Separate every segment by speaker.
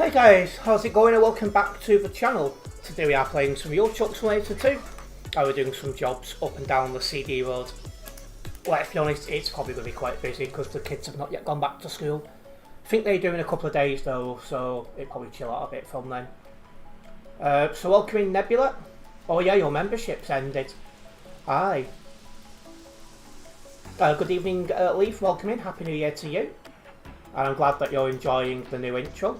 Speaker 1: Hi guys, how's it going and welcome back to the channel. Today we are playing some Euro Truck Simulator 2. We're doing some jobs up and down the CD road. Let's be honest, it's probably going to be quite busy because the kids have not yet gone back to school. I think they're doing a couple of days though, so it'll probably chill out a bit from then. So welcoming Nebula. Oh yeah, your membership's ended. Hi. Good evening Leaf, welcome in, Happy New Year to you. I'm glad that you're enjoying the new intro.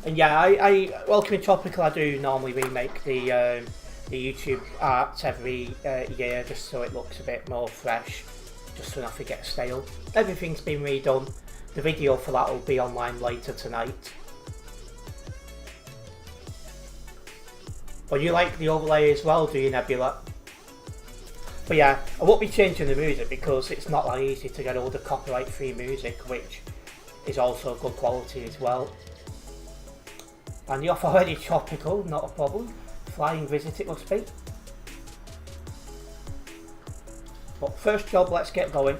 Speaker 1: And yeah, I welcome in Topical. I do normally remake the YouTube art every year just so it looks a bit more fresh, just so nothing gets stale. Everything's been redone. The video for that will be online later tonight. But you like the overlay as well, do you, Nebula? But yeah, I won't be changing the music because it's not that easy to get all the copyright-free music, which is also good quality as well. And you're already tropical, not a problem. Flying visit it must be. But first job, let's get going.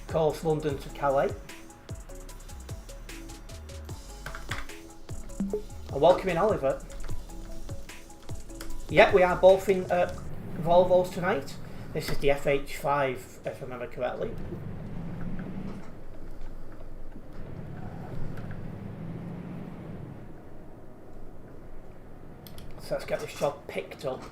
Speaker 1: Course London to Calais. And welcoming Oliver. Yep, we are both in Volvos tonight. This is the FH5, if I remember correctly. So let's get this job picked up.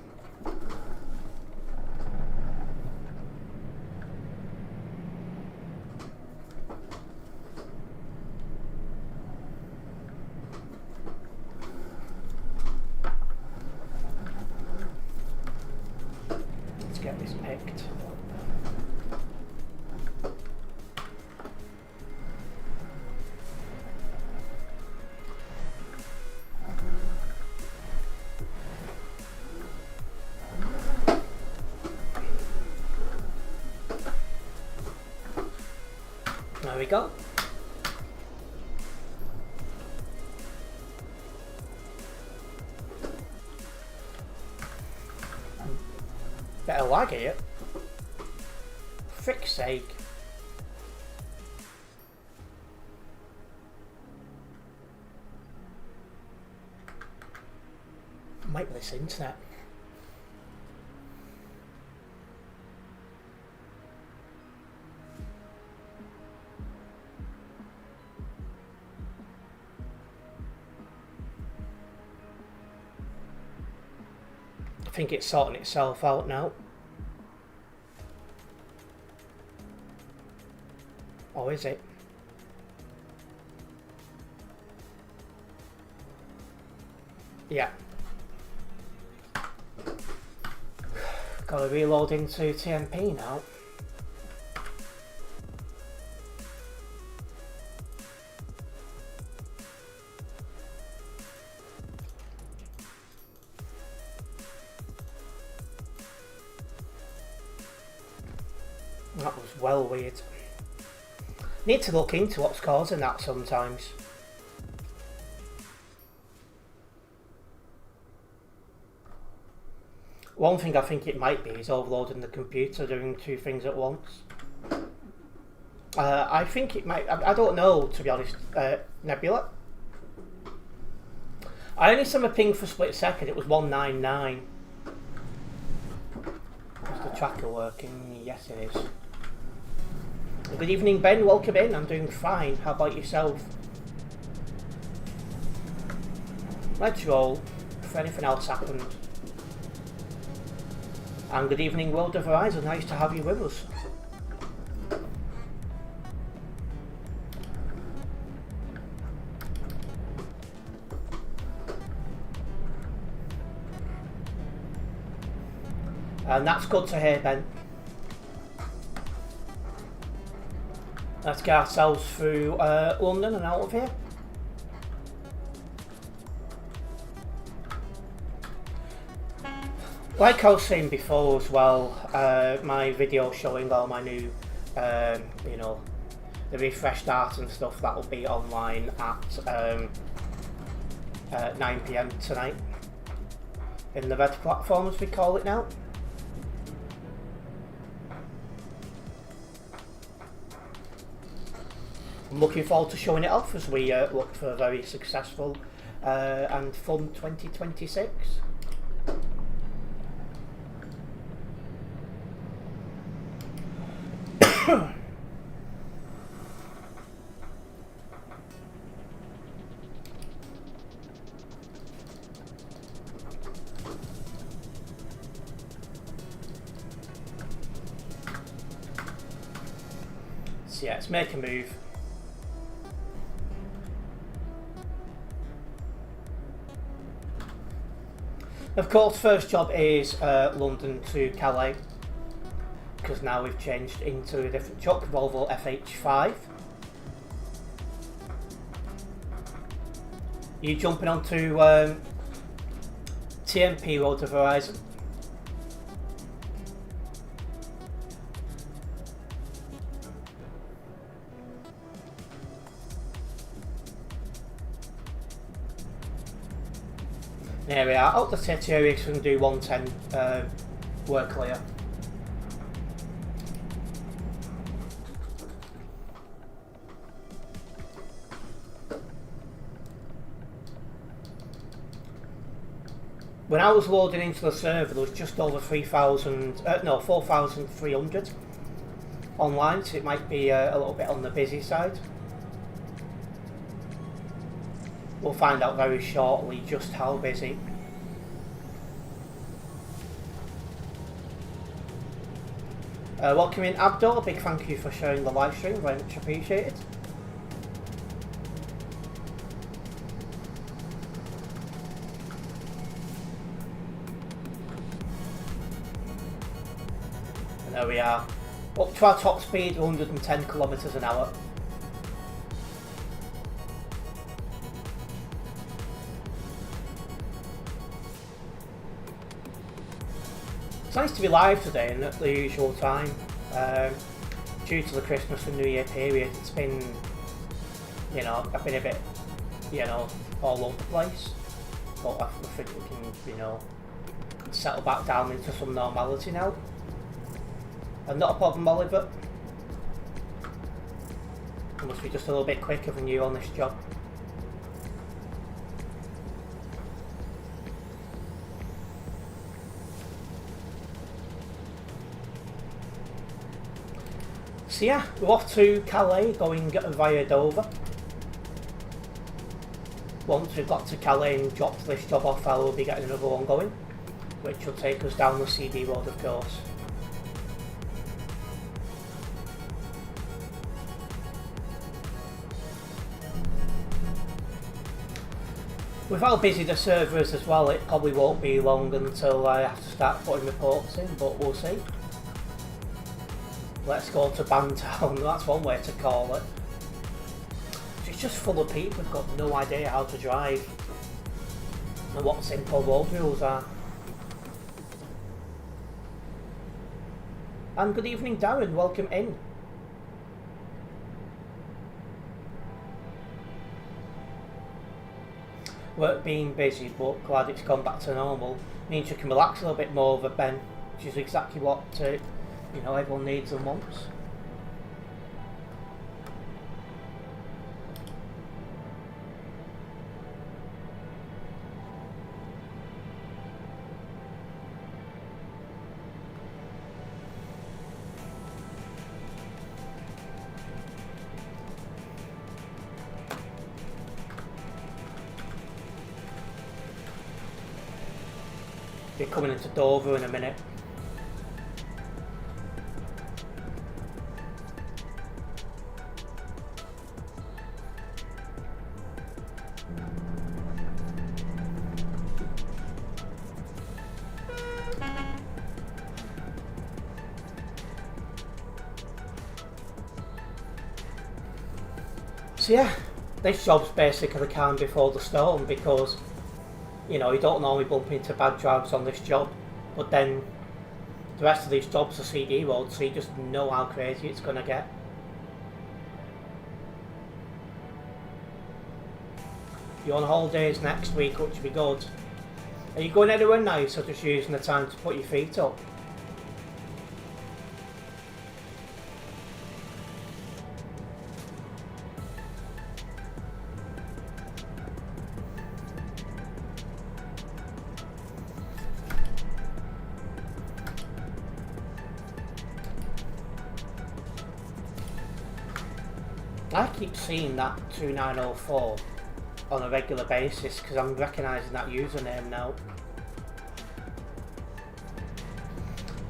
Speaker 1: Let's get this picked. There we go. Better lag here. Frick's sake. Might be this internet. I think it's sorting itself out now. Or is it? Yeah. Gotta reload into TMP now. That was well weird. Need to look into what's causing that sometimes. One thing I think it might be is overloading the computer, doing two things at once. I think it might, I don't know to be honest, Nebula. I only saw my ping for a split second, it was 199. Is the tracker working? Yes it is. Good evening Ben, welcome in, I'm doing fine, how about yourself? Let's roll, if anything else happens. And good evening World of Horizon, nice to have you with us. And that's good to hear Ben. Let's get ourselves through London and out of here. Like I was saying before as well, my video showing all my new, you know, the refreshed art and stuff, that will be online at 9 PM tonight. In the red platform as we call it now. I'm looking forward to showing it off as we look for a very successful and fun 2026. So yeah, let's make a move. Of course, first job is London to Calais, because now we've changed into a different truck, Volvo FH5. You jumping onto TMP Road to Horizon? There we are. Out the city area, so we can do 110 work clear. When I was loading into the server, there was just over 4,300 online, so it might be a little bit on the busy side. We'll find out very shortly just how busy. Welcome in Abdul, a big thank you for sharing the live stream, very much appreciated. And there we are, up to our top speed, 110 kilometers an hour. It's nice to be live today and at the usual time. Due to the Christmas and New Year period, it's been, I've been a bit, all over the place. But I think we can, settle back down into some normality now. And not a problem, Oliver. I must be just a little bit quicker than you on this job. So yeah, we're off to Calais, going via Dover. Once we've got to Calais and dropped this job off, I will be getting another one going, which will take us down the CD road, of course. With how busy the server is as well, it probably won't be long until I have to start putting reports in, but we'll see. Let's go to Bantown, that's one way to call it. It's just full of people who've got no idea how to drive and what simple road rules are. And good evening, Darren, welcome in. Work being busy, but glad it's gone back to normal. Means you can relax a little bit more over Ben, which is exactly what everyone needs and wants. Be coming into Dover in a minute. So yeah, this job's basically the calm before the storm, because you don't normally bump into bad drivers on this job, but then the rest of these jobs are CD roads, so you just know how crazy it's going to get. You're on holidays next week, which would be good. Are you going anywhere nice, or just using the time to put your feet up? I keep seeing that 2904 on a regular basis because I'm recognising that username now.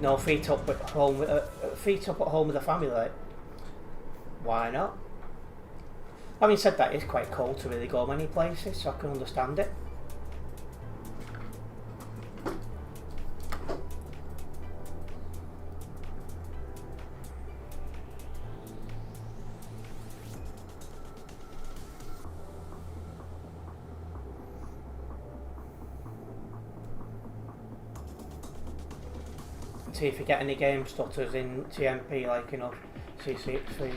Speaker 1: No, feet up at home with the family. Why not? Having said that, it's quite cold to really go many places, so I can understand it. See if you get any game stutters in TMP, like, you know, CC3s.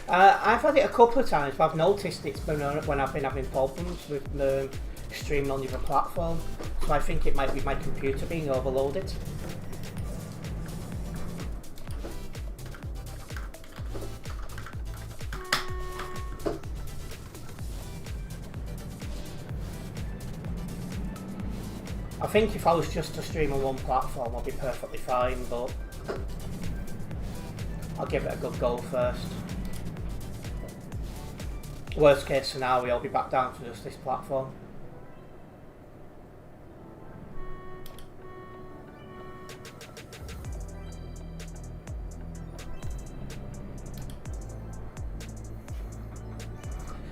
Speaker 1: I've had it a couple of times, but I've noticed it's been when I've been having problems with streaming on the other platform, so I think it might be my computer being overloaded. I think if I was just to stream on one platform, I'd be perfectly fine, but I'll give it a good go first. Worst case scenario, I'll be back down to just this platform.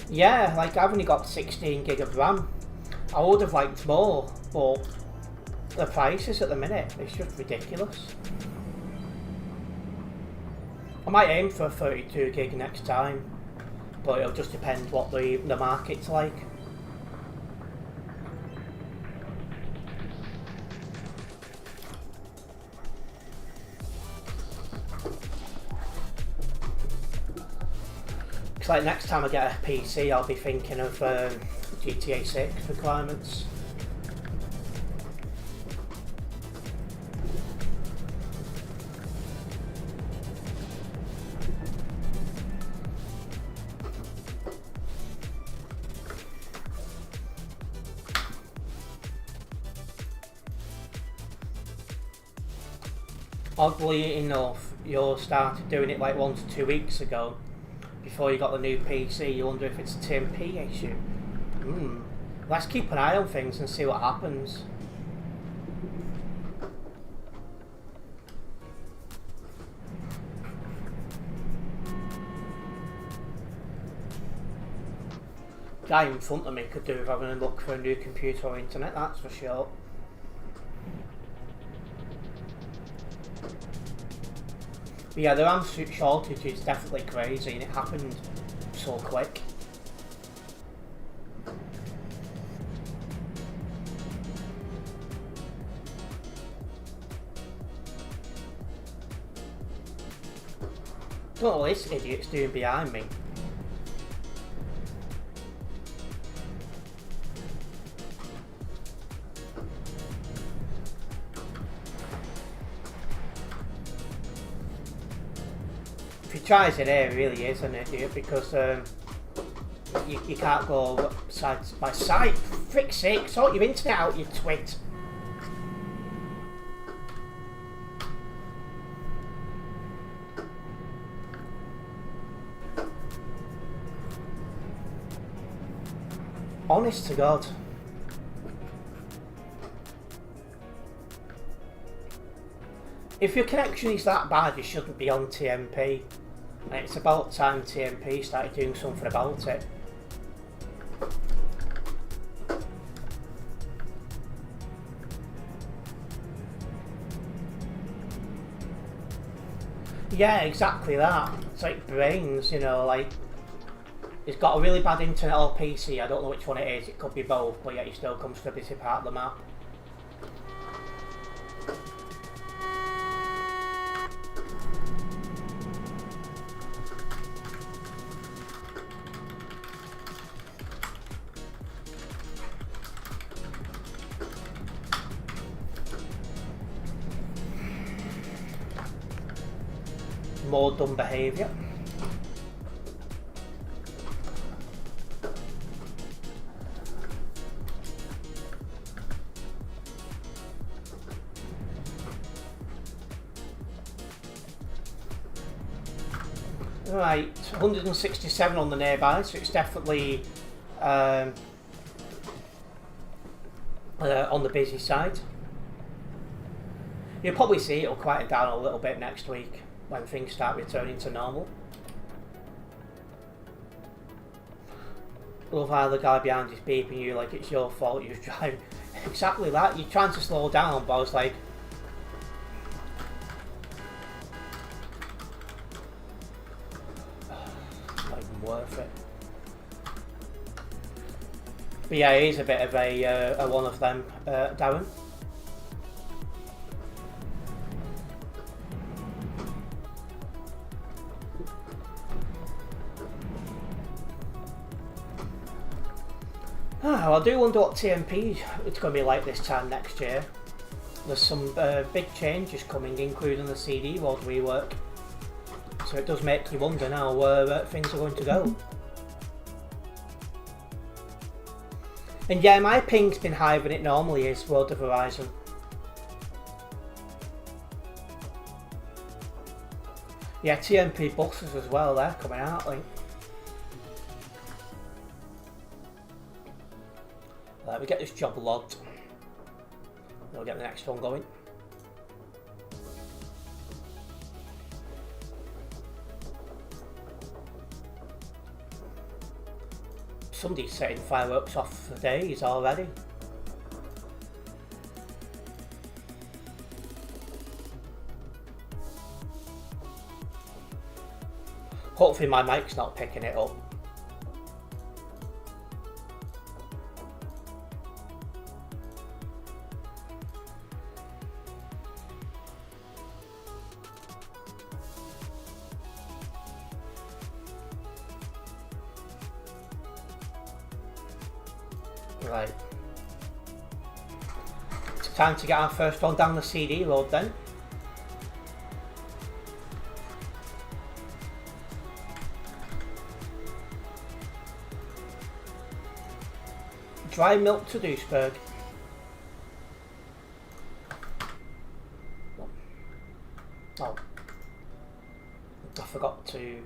Speaker 1: Yeah, like I've only got 16 gig of RAM. I would have liked more, but the prices at the minute, it's just ridiculous. I might aim for 32 gig next time, but it'll just depend what the market's like. It's like next time I get a PC, I'll be thinking of GTA 6 requirements. Oddly enough, you started doing it like 1 to 2 weeks ago, before you got the new PC. You wonder if it's a TMP issue. Let's keep an eye on things and see what happens. Guy in front of me could do with having a look for a new computer or internet, that's for sure. But yeah, the RAM shortage is definitely crazy, and it happened so quick. Don't know what this idiot's doing behind me. If he tries it here, he really is an idiot, because you can't go side by side. For frick's sake, sort your internet out, you twit. Honest to God. If your connection is that bad, you shouldn't be on TMP. And it's about time TMP started doing something about it. Yeah, exactly that. It's like brains, you know, like, it's got a really bad internet or PC, I don't know which one it is, it could be both, but yet it still comes to a busy part of the map. More dumb behaviour. Right, 167 on the nearby, so it's definitely on the busy side. You'll probably see it'll quieten down a little bit next week when things start returning to normal. Love how the guy behind is beeping you like it's your fault you're driving. Exactly that, you're trying to slow down, but I was like, not even worth it. But yeah, it is a bit of a one of them, Darren. I do wonder what TMP is going to be like this time next year. There's some big changes coming, including the CD world rework. So it does make you wonder now where things are going to go. And yeah, my ping's been higher than it normally is, World of Horizon. Yeah, TMP buses as well, they're coming out, I think. Let me get this job logged. We'll get the next one going. Somebody's setting fireworks off for days already. Hopefully my mic's not picking it up. Right. It's time to get our first one down the CD road then. Dry milk to Duisburg. Oh. I forgot to...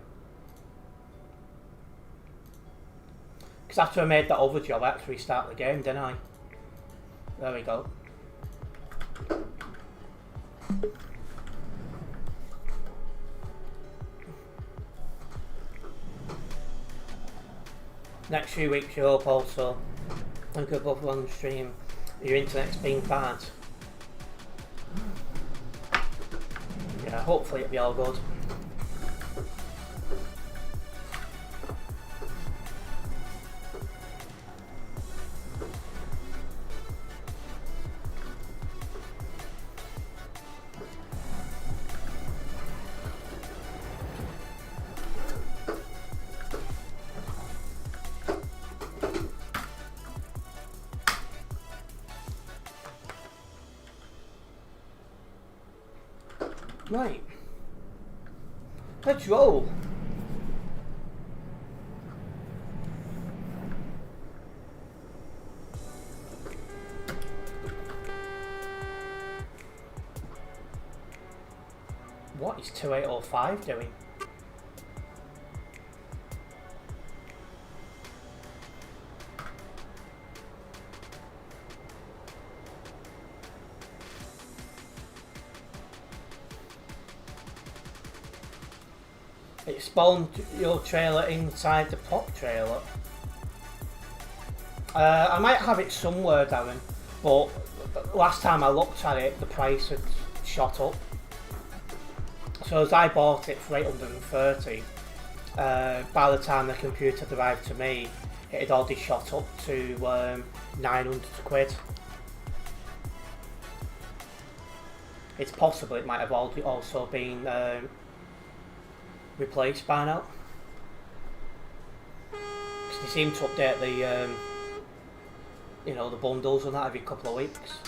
Speaker 1: Because after I made that other job, I had to restart the game, didn't I? There we go. Next few weeks you hope also, and good luck on the stream, your internet's being bad. Yeah, hopefully it'll be all good. Right. Let's roll. What is 2805 doing? It spawned your trailer inside the pop trailer. I might have it somewhere, Darren, but last time I looked at it, the price had shot up. So as I bought it for 830, by the time the computer arrived to me, it had already shot up to 900 quid. It's possible it might have also been replaced by now, because they seem to update the you know, the bundles and that every couple of weeks.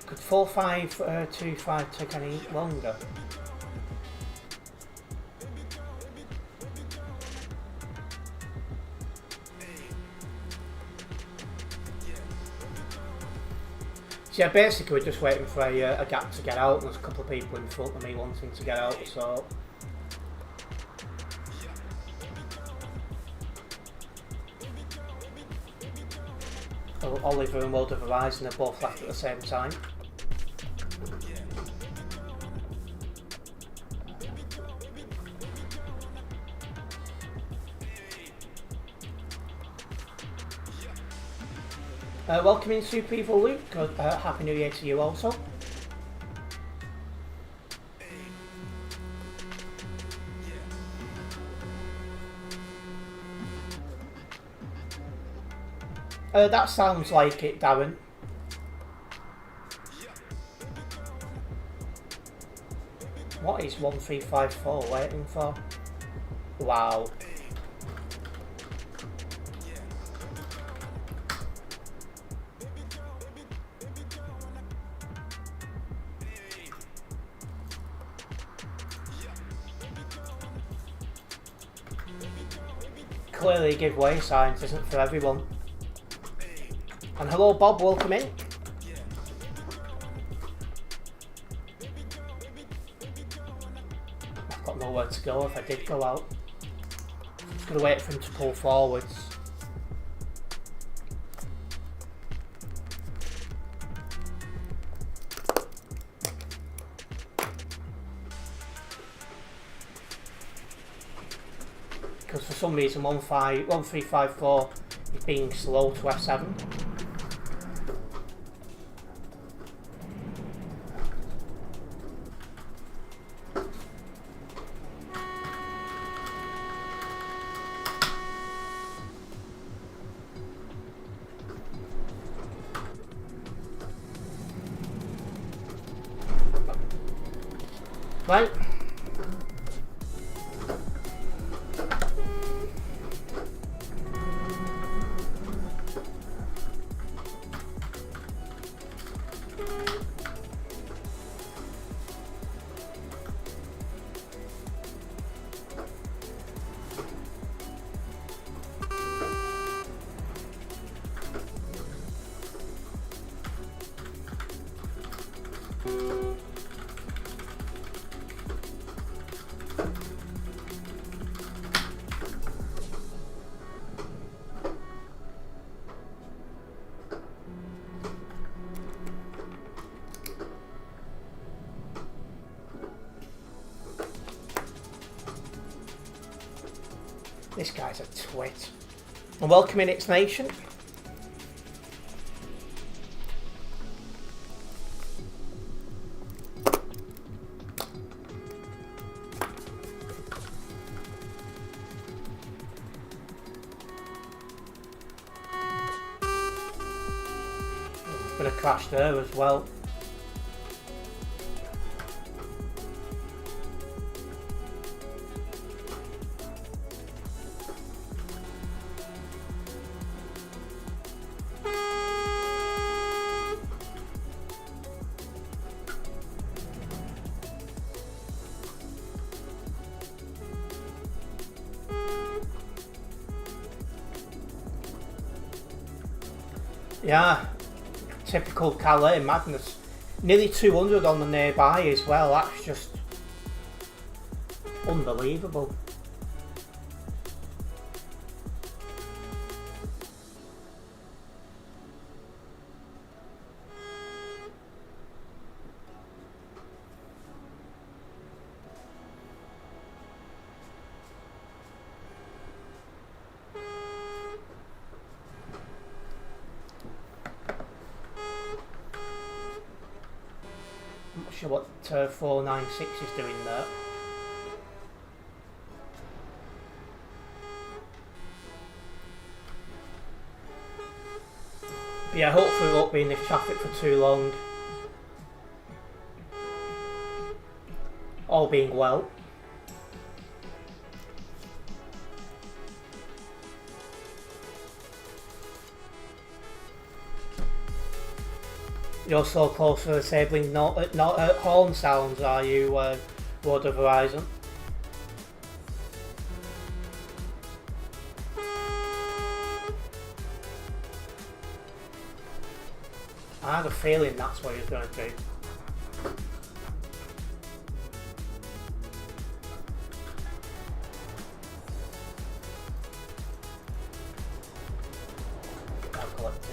Speaker 1: Could 4525 take any longer? So yeah, basically we're just waiting for a gap to get out. There's a couple of people in front of me wanting to get out, so... Oliver and World of Horizon are both left at the same time. Welcome in Super Evil Luke, Happy New Year to you also. That sounds like it, Darren. What is 1354 waiting for? Wow. Clearly giveaway signs isn't for everyone. And hello Bob, welcome in. I've got nowhere to go if I did go out. Just gonna wait for him to pull forwards. Because for some reason 1354 is being slow to F7. Right. This guy's a twit. And welcome in X Nation. Bit of crash there as well. Yeah, typical Calais madness. Nearly 200 on the nearby as well, that's just unbelievable. I'm not sure what 496 is doing there. But yeah, hopefully we won't be in this traffic for too long. All being well. You're so close to disabling not horn sounds, are you, World of Horizon? I had a feeling that's what he was going to do. I'll collect it.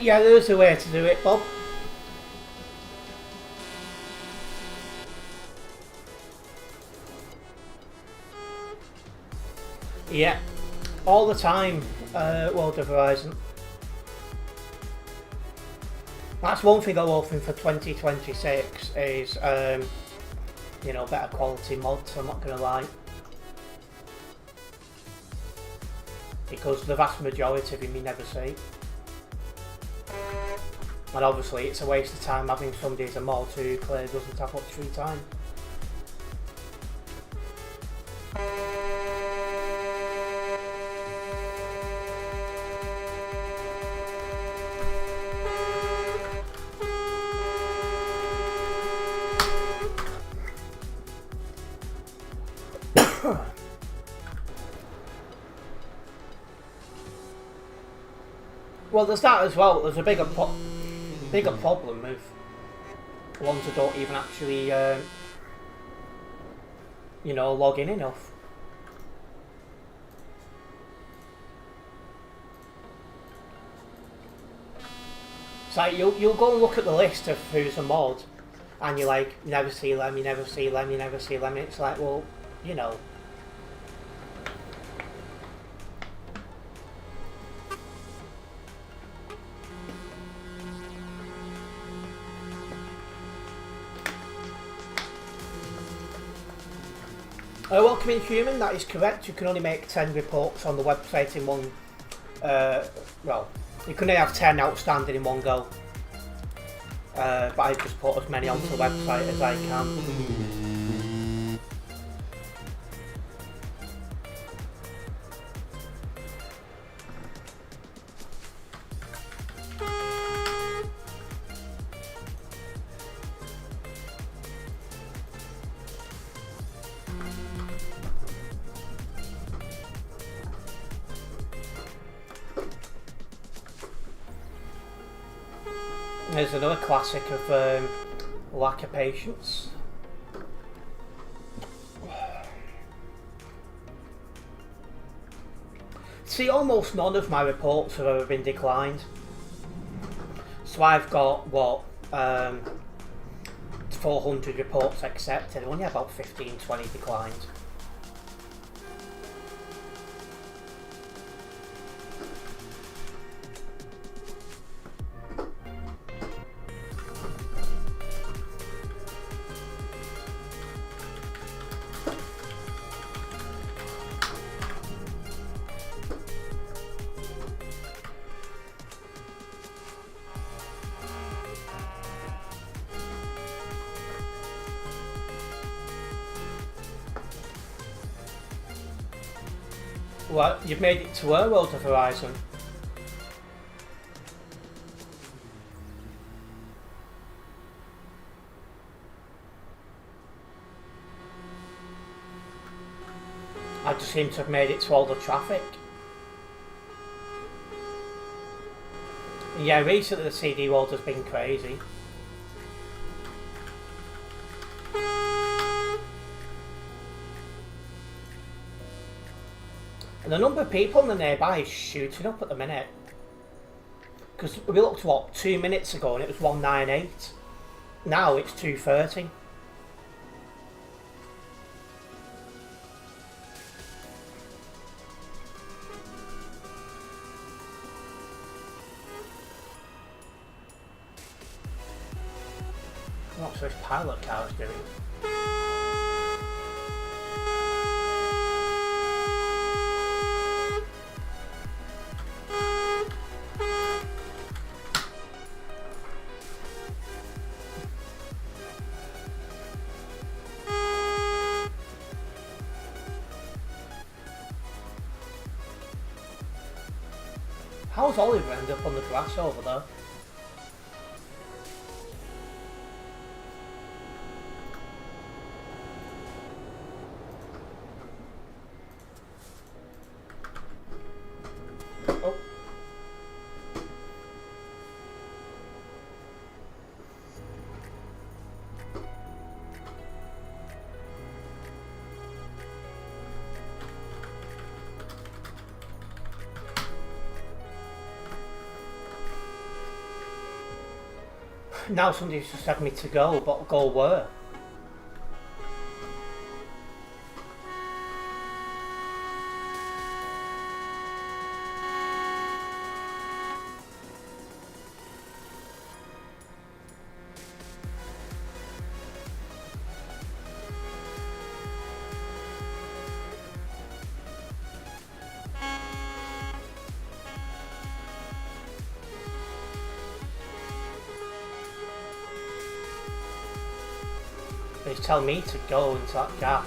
Speaker 1: Yeah, there's a way to do it, Bob. Yeah, all the time, World of Horizon. That's one thing I'm hoping for 2026 is, you know, better quality mods, I'm not going to lie. Because the vast majority of them you never see. And obviously it's a waste of time having somebody as a mod who clearly doesn't have much free time. Well, there's that as well. There's a bigger problem with ones that don't even actually, you know, log in enough. It's like you'll go and look at the list of who's a mod, and you're like, you never see them, you never see them, you never see them. It's like, well, you know. Welcome in human, that is correct. You can only make 10 reports on the website in one, well, you can only have 10 outstanding in one go. But I just put as many onto the website as I can. There's another classic of lack of patience. See, almost none of my reports have ever been declined. So I've got, what, 400 reports accepted, only about 15-20 declined. Well, you've made it to our World of Horizon. I just seem to have made it to all the traffic. Yeah, recently the CD world has been crazy. And the number of people in the nearby is shooting up at the minute. Because we looked, what, 2 minutes ago and it was 198. Now it's 230. What's this pilot car's doing? How's Oliver end up on the grass over there? Oh. Now somebody's just had me to go, but go where? He's telling me to go into that gap.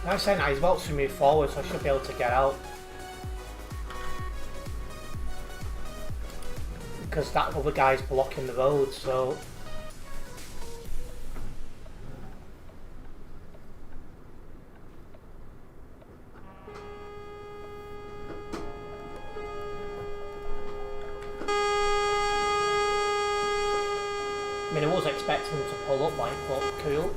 Speaker 1: I'm saying that he's about to move forward, so I should be able to get out. Because that other guy's blocking the road, so... I mean, I was expecting him to pull up like, but cool.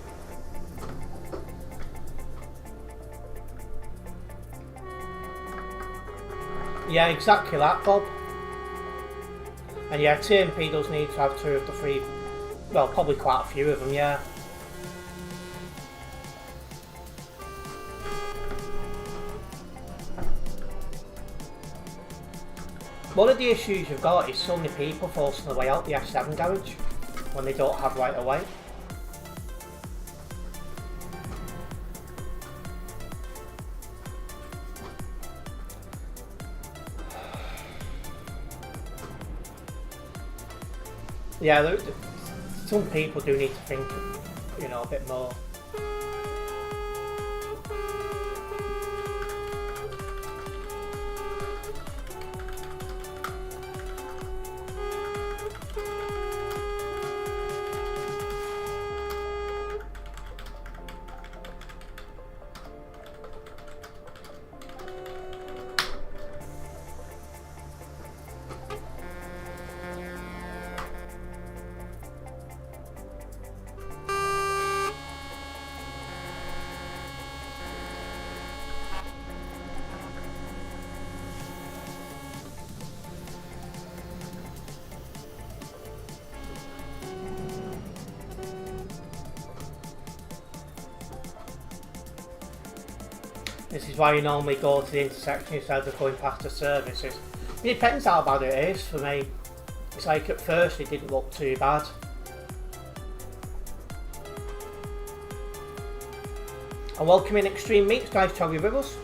Speaker 1: Yeah, exactly that, Bob. And yeah, TMP does need to have 2 of the 3, well, probably quite a few of them, yeah. One of the issues you've got is so many people forcing their way out the S7 garage when they don't have right of way. Yeah, some people do need to think, you know, a bit more. This is why you normally go to the intersection instead of going past the services. It depends how bad it is for me. It's like at first it didn't look too bad. And welcome in Extreme Meats, nice to have you with us.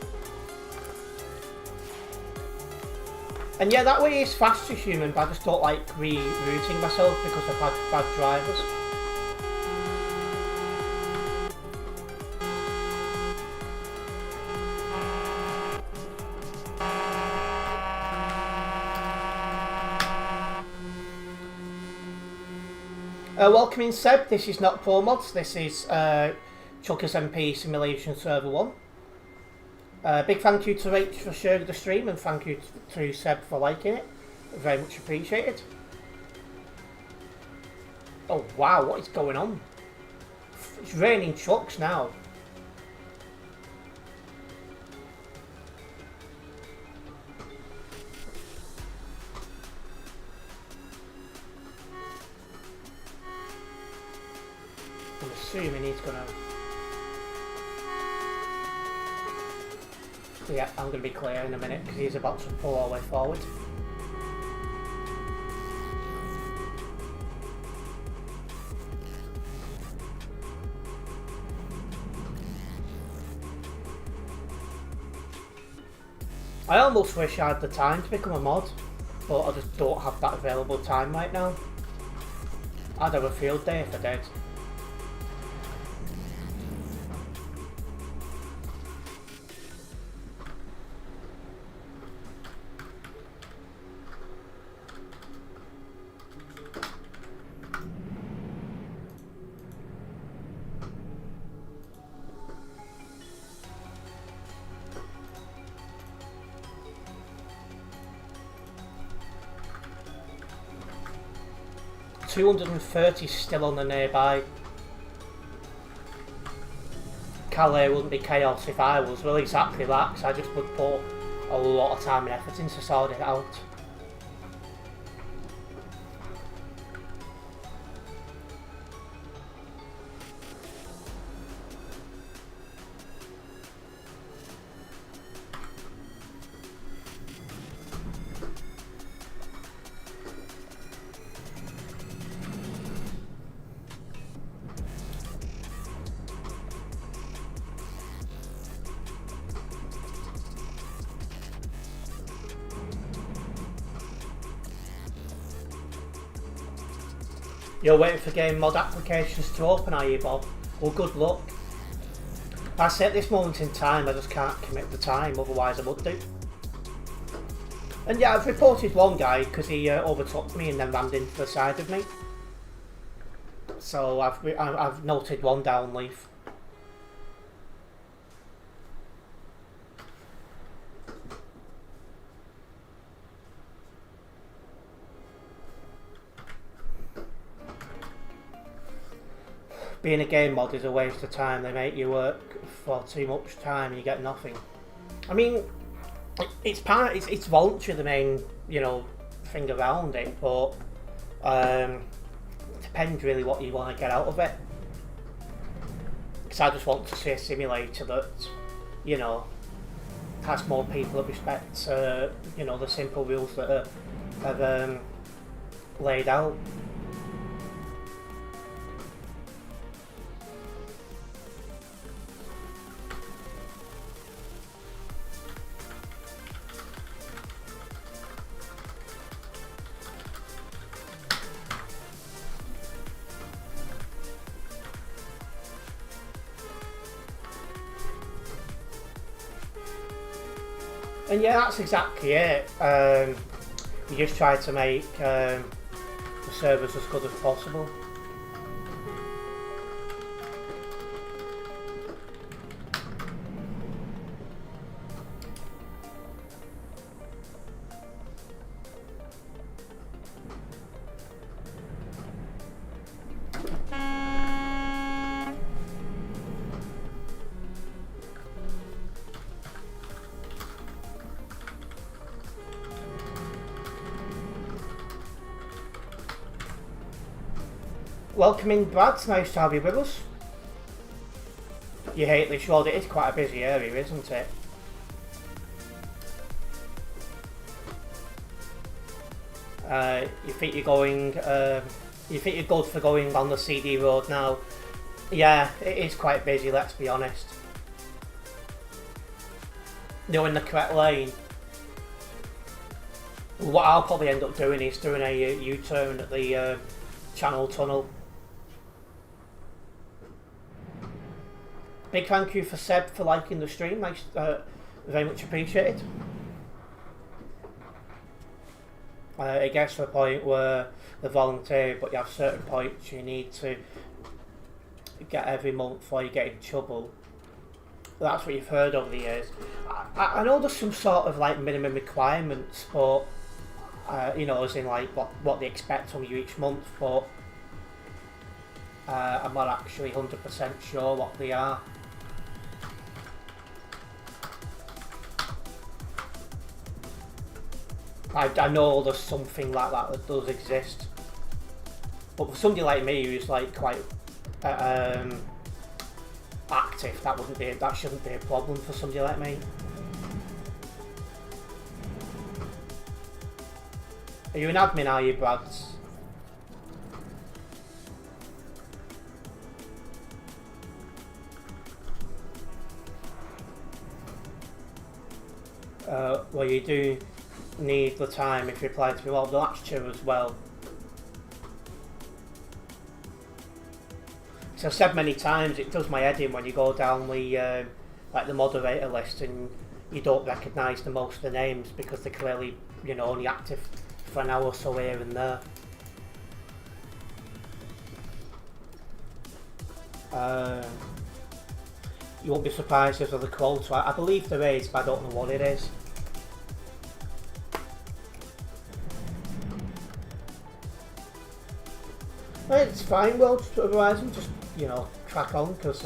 Speaker 1: And yeah, that way is faster, human, but I just don't like rerouting myself because I've had bad drivers. Welcome in, Seb. This is not Pro Mods, this is Chuckers MP Simulation Server 1. Big thank you to Rach for sharing the stream, and thank you to Seb for liking it. Very much appreciated. Oh wow, what is going on? It's raining trucks now. I'm assuming he's gonna... Yeah, I'm gonna be clear in a minute because he's about to pull all the way forward. I almost wish I had the time to become a mod, but I just don't have that available time right now. I'd have a field day if I did. 230 still on the nearby. Calais wouldn't be chaos if I was. Well, exactly that, because I just would put a lot of time and effort into sorting it out. You're waiting for game mod applications to open, are you, Bob? Well, good luck. I say at this moment in time, I just can't commit the time, otherwise I would do. And yeah, I've reported one guy because he overtook me and then rammed into the side of me. So I've noted one down leaf. Being a game mod is a waste of time. They make you work for too much time and you get nothing. I mean, it's voluntary, the main, you know, thing around it, but it depends really what you want to get out of it. Because I just want to see a simulator that, you know, has more people that respect, you know, the simple rules that are laid out. And yeah, that's exactly it. You just try to make the servers as good as possible. Welcome in, Brad. It's nice to have you with us. You hate this road. It is quite a busy area, isn't it? You think you're going? You think you're good for going on the CD road now? Yeah, it is quite busy. Let's be honest. You're in the correct lane. What I'll probably end up doing is doing a U-turn at the Channel Tunnel. Big thank you for Seb for liking the stream. Nice, very much appreciated. It gets to a point where the volunteer, but you have certain points you need to get every month before you get in trouble. That's what you've heard over the years. I know there's some sort of like minimum requirements, but you know, as in like what they expect from you each month, but I'm not actually 100% sure what they are. I know there's something like that does exist, but for somebody like me who's like quite active, that shouldn't be a problem for somebody like me. Are you an admin, are you, Brad? Well, you do need the time if you apply to be well, that's true as well. So I've said many times, it does my head in when you go down the like the moderator list and you don't recognise the most of the names because they're clearly, you know, only active for an hour or so here and there. You won't be surprised if there's a quota. I believe there is, but I don't know what it is. It's fine, well, Verizon, just, you know, crack on, because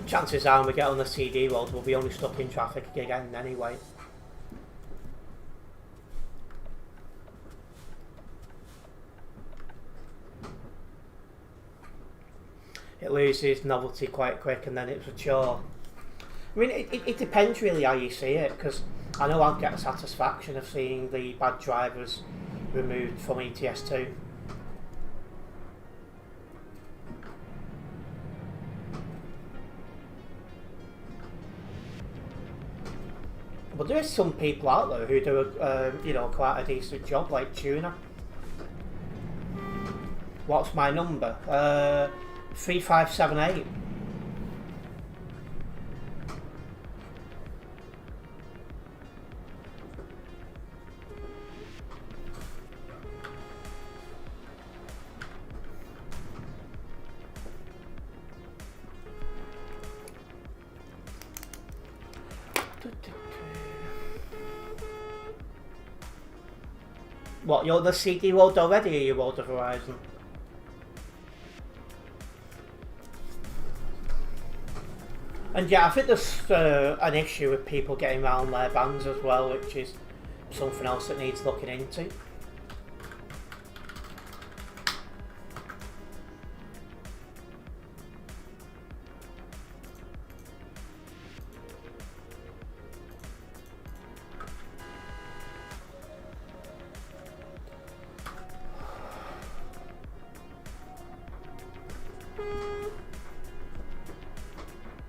Speaker 1: chances are when we get on the CD road, we'll be only stuck in traffic again anyway. It loses novelty quite quick and then it's a chore. I mean, it depends really how you see it, because I know I'll get the satisfaction of seeing the bad drivers removed from ETS2. But there is some people out there who do, you know, quite a decent job, like Tuner. What's my number? 3578. What, you're the CD road already, or you're Road of Horizon? And yeah, I think there's an issue with people getting around their bans as well, which is something else that needs looking into.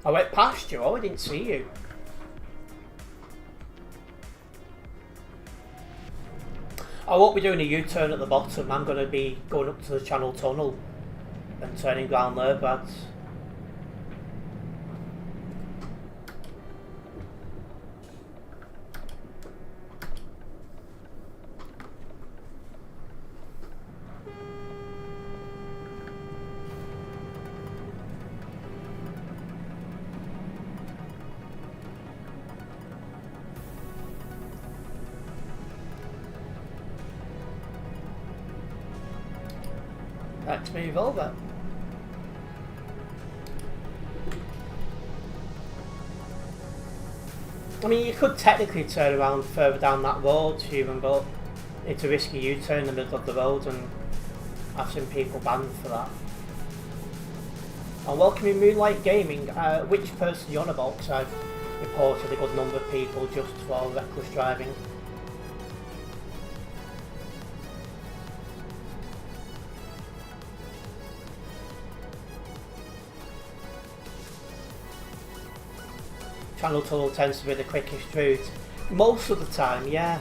Speaker 1: I went past you, oh, I didn't see you. I won't be doing a U-turn at the bottom, I'm going to be going up to the Channel Tunnel and turning round there, but let's move over. I mean, you could technically turn around further down that road, Human, but it's a risky U-turn in the middle of the road, and I've seen people banned for that. And welcoming Moonlight Gaming, which person are you on about? Because I've reported a good number of people just for reckless driving. Channel Tunnel tends to be the quickest route. Most of the time, yeah.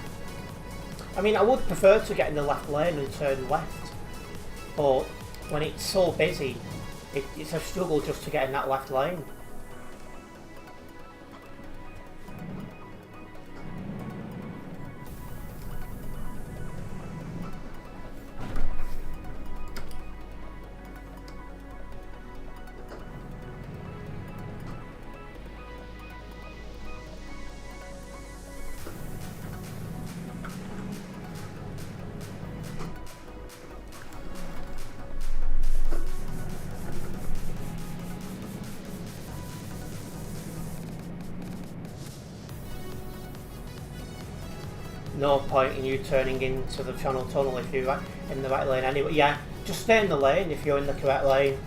Speaker 1: I mean, I would prefer to get in the left lane and turn left, but when it's so busy, it's a struggle just to get in that left lane. No point in you turning into the Channel Tunnel if you're in the right lane anyway. Yeah, just stay in the lane if you're in the correct lane.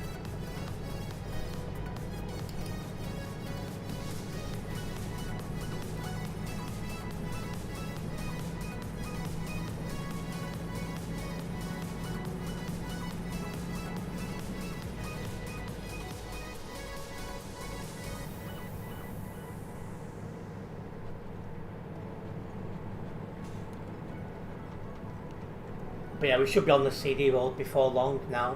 Speaker 1: But yeah, we should be on the CD road before long now.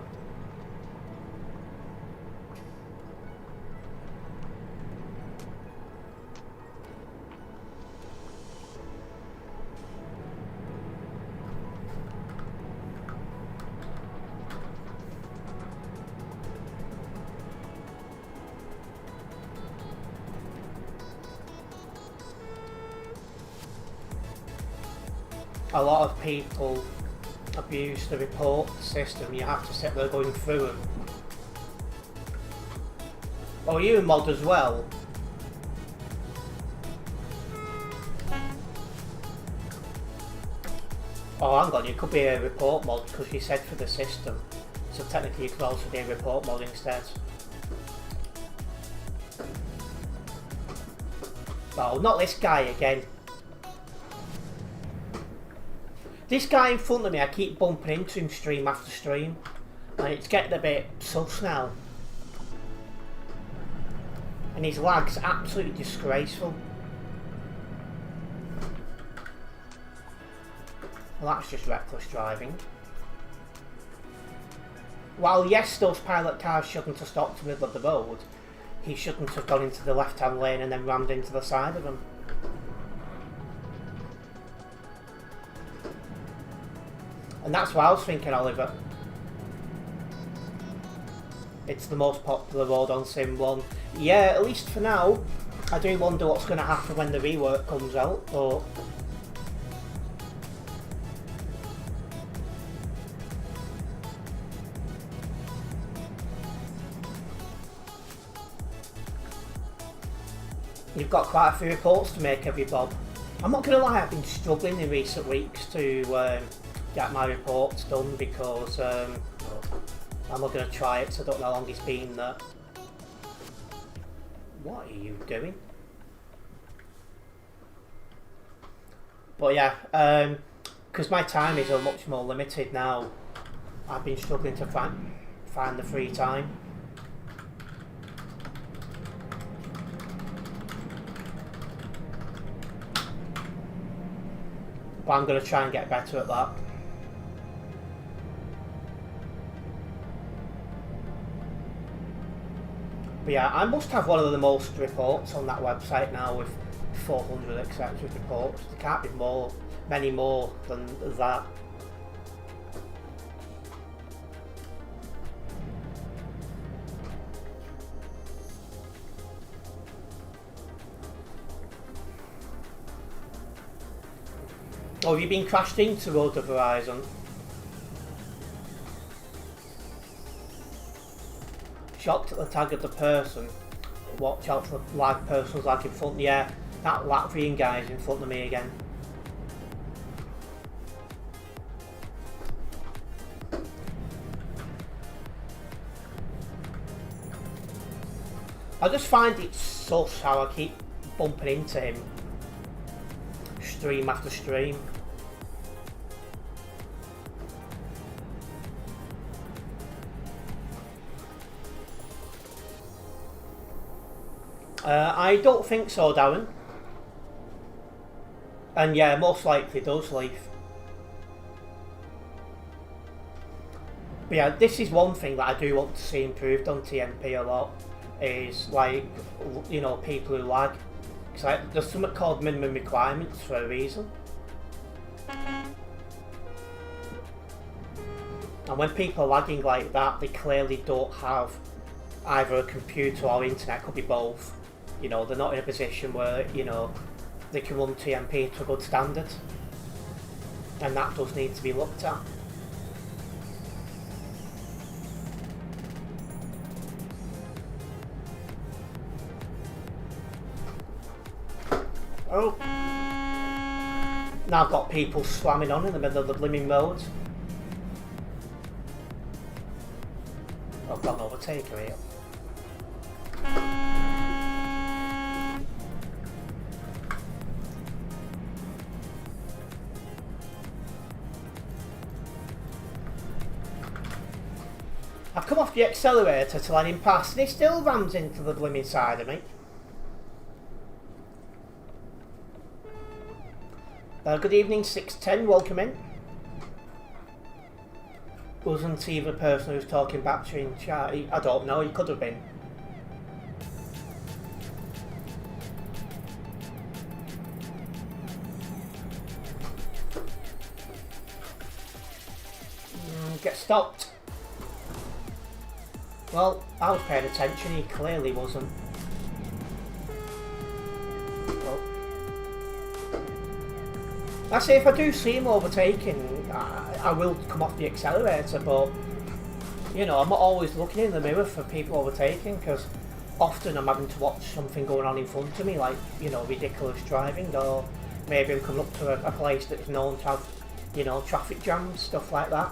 Speaker 1: A lot of people abuse the report system. You have to sit there going through them. Oh, are you a mod as well? Oh, hang on, you could be a report mod because you said for the system. So technically you could also be a report mod instead. Oh, not this guy again. This guy in front of me, I keep bumping into him stream after stream. And it's getting a bit sus now. And his lag's absolutely disgraceful. Well, that's just reckless driving. While yes, those pilot cars shouldn't have stopped in the middle of the road, he shouldn't have gone into the left-hand lane and then rammed into the side of them. And that's what I was thinking, Oliver. It's the most popular road on Sim 1. Yeah, at least for now. I do wonder what's going to happen when the rework comes out, but... You've got quite a few reports to make, have you, Bob? I'm not going to lie, I've been struggling in recent weeks to get my reports done because I'm not going to try it, so I don't know how long it's been there. What are you doing? But yeah, because my time is much more limited now, I've been struggling to find the free time. But I'm going to try and get better at that. But yeah, I must have one of the most reports on that website now with 400 accepted reports. There can't be many more than that. Oh, have you been crashed into Road of Horizon? Shocked at the tag of the person. Watch out for the person's lag in front. Yeah, that Latvian guy is in front of me again. I just find it sus how I keep bumping into him. Stream after stream. I don't think so, Darren. And yeah, most likely does, Leaf. But yeah, this is one thing that I do want to see improved on TMP a lot, is like, you know, people who lag. Because like, there's something called minimum requirements for a reason. And when people are lagging like that, they clearly don't have either a computer or internet, could be both. You know, they're not in a position where, you know, they can run TMP to a good standard. And that does need to be looked at. Oh. Now I've got people slamming on in the middle of the blooming road. I've got an overtaker here. I've come off the accelerator to let him pass and he still rams into the blooming side of me. Good evening, 610, welcome in. Wasn't he the person who was talking back to you in chat? I don't know, he could have been. Get stopped. Well, I was paying attention, he clearly wasn't. Well, I say if I do see him overtaking, I will come off the accelerator, but you know, I'm not always looking in the mirror for people overtaking, because often I'm having to watch something going on in front of me, like, you know, ridiculous driving, or maybe I'm coming up to a place that's known to have, you know, traffic jams, stuff like that.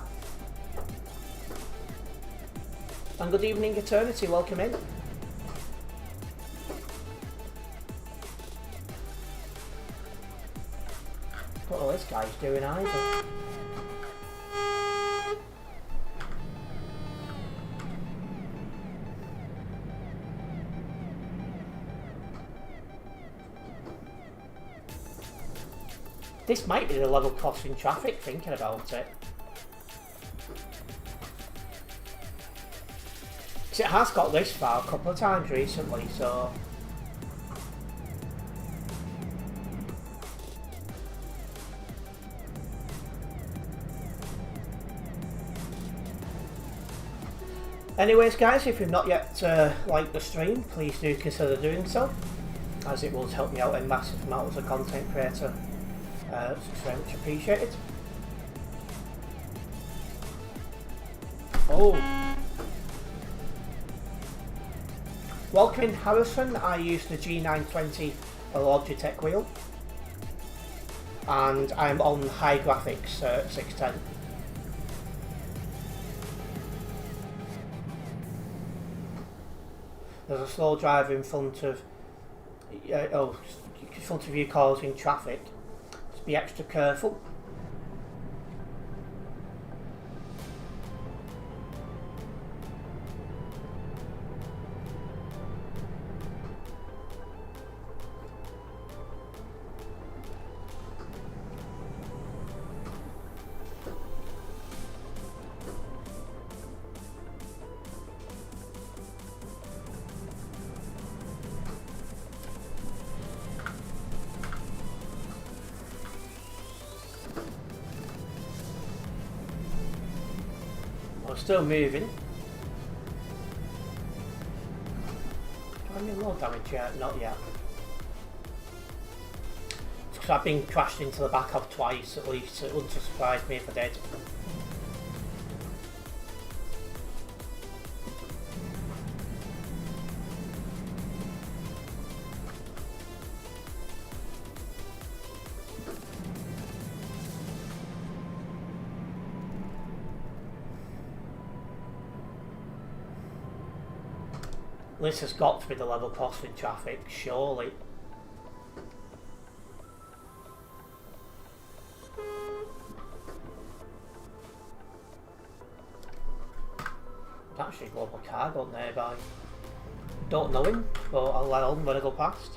Speaker 1: And good evening, Eternity, welcome in. Don't know what this guy's doing either. This might be the level crossing traffic, thinking about it. Because it has got this far a couple of times recently, so... Anyways guys, if you've not yet liked the stream, please do consider doing so, as it will help me out in massive amounts of content creator. It's very much appreciated. Oh! Welcome in, Harrison. I use the G920 Logitech wheel, and I'm on high graphics 610. There's a slow driver in front of you causing traffic. Just be extra careful. Still moving. Do I mean low damage yet? Not yet. Because I've been crashed into the back of twice at least, so it wouldn't surprise me if I did. This has got to be the level crossing traffic, surely. Actually, global cargo nearby. Don't know him, but I'll let on when I go past.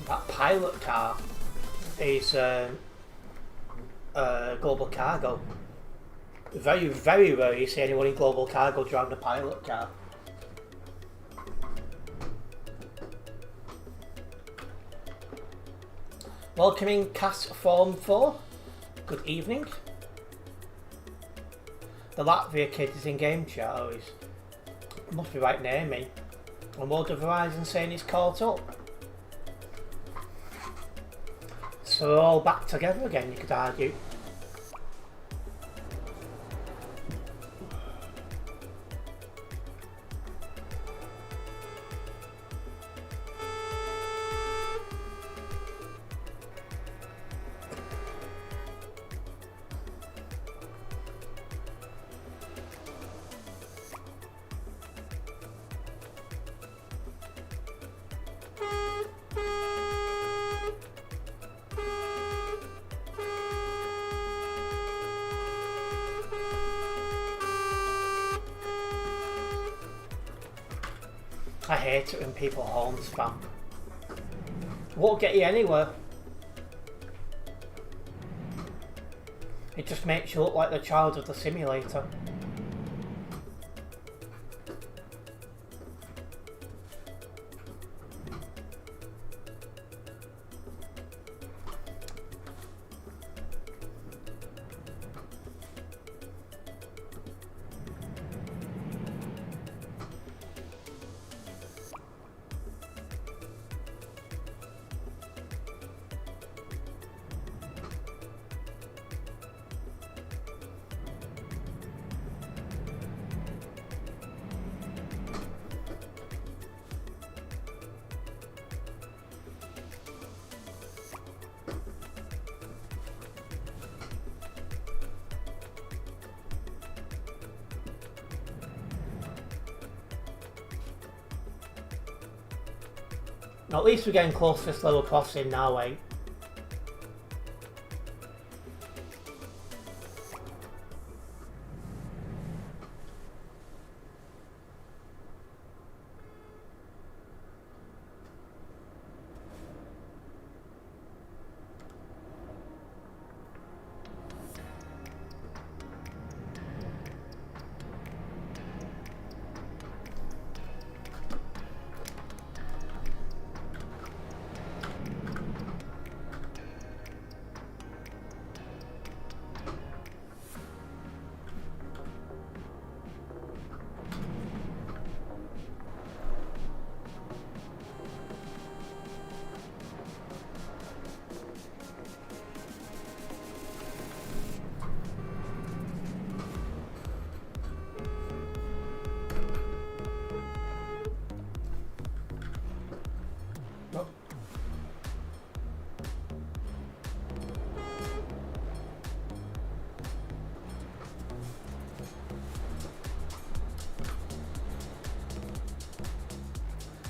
Speaker 1: That pilot car is global cargo. Very, very rare you see anyone in global cargo driving a pilot car. Welcoming Cast Form 4. Good evening. The Latvia kid is in game chat. Oh, he must be right near me. And what of Verizon saying he's caught up. So we're all back together again, you could argue. I hate it when people horn spam. Won't get you anywhere. It just makes you look like the child of the simulator. At least we're getting close to this level crossing now, eh?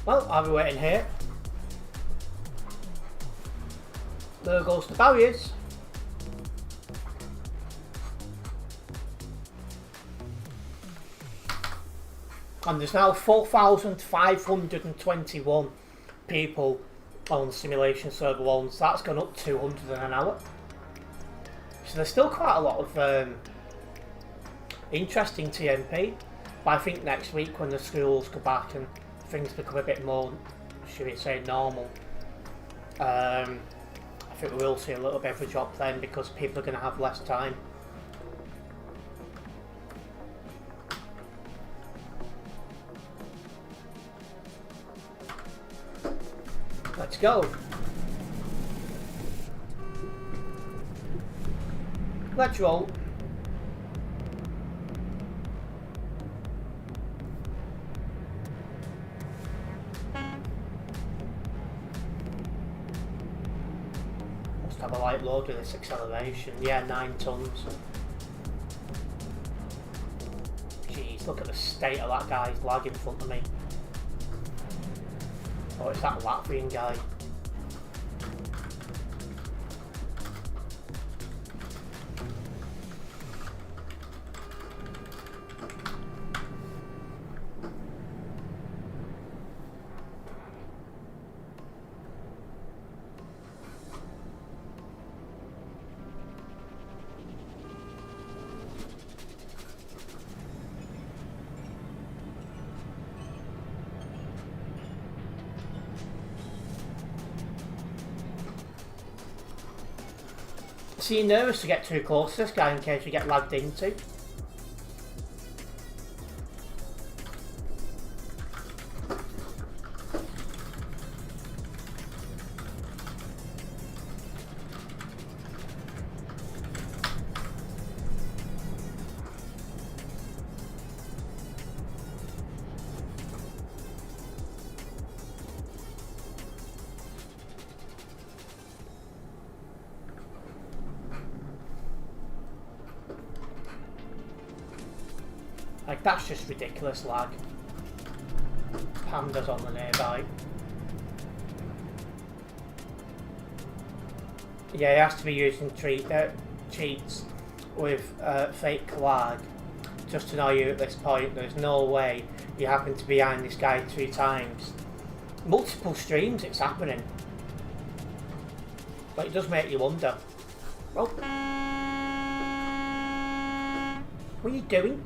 Speaker 1: Well, I'll be waiting here. There goes the barriers. And there's now 4,521 people on the simulation server alone, so that's gone up 200 in an hour. So there's still quite a lot of interesting TMP, but I think next week when the schools go back and things become a bit more, should we say, normal, I think we will see a little bit of a drop then because people are going to have less time. Let's go. Let's roll. Must have a light load with this acceleration. Yeah, 9 tons. Jeez, look at the state of that guy's lag in front of me. Oh, it's that Latvian guy. So you're nervous to get too close to this guy in case you get lagged into. Like, that's just ridiculous lag. Pandas on the nearby. Yeah, he has to be using cheats with fake lag just to know you at this point, there's no way you happen to be behind this guy 3 times. Multiple streams it's happening. But it does make you wonder. Well, what are you doing?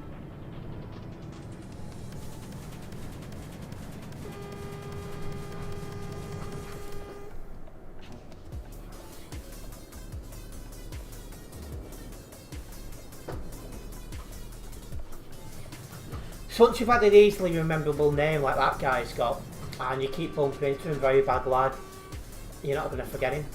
Speaker 1: So once you've had an easily rememberable name like that guy's got, and you keep bumping into him, very bad lad, you're not going to forget him.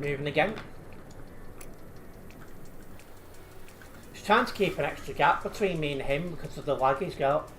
Speaker 1: Moving again. Just trying to keep an extra gap between me and him because of the lag he's got.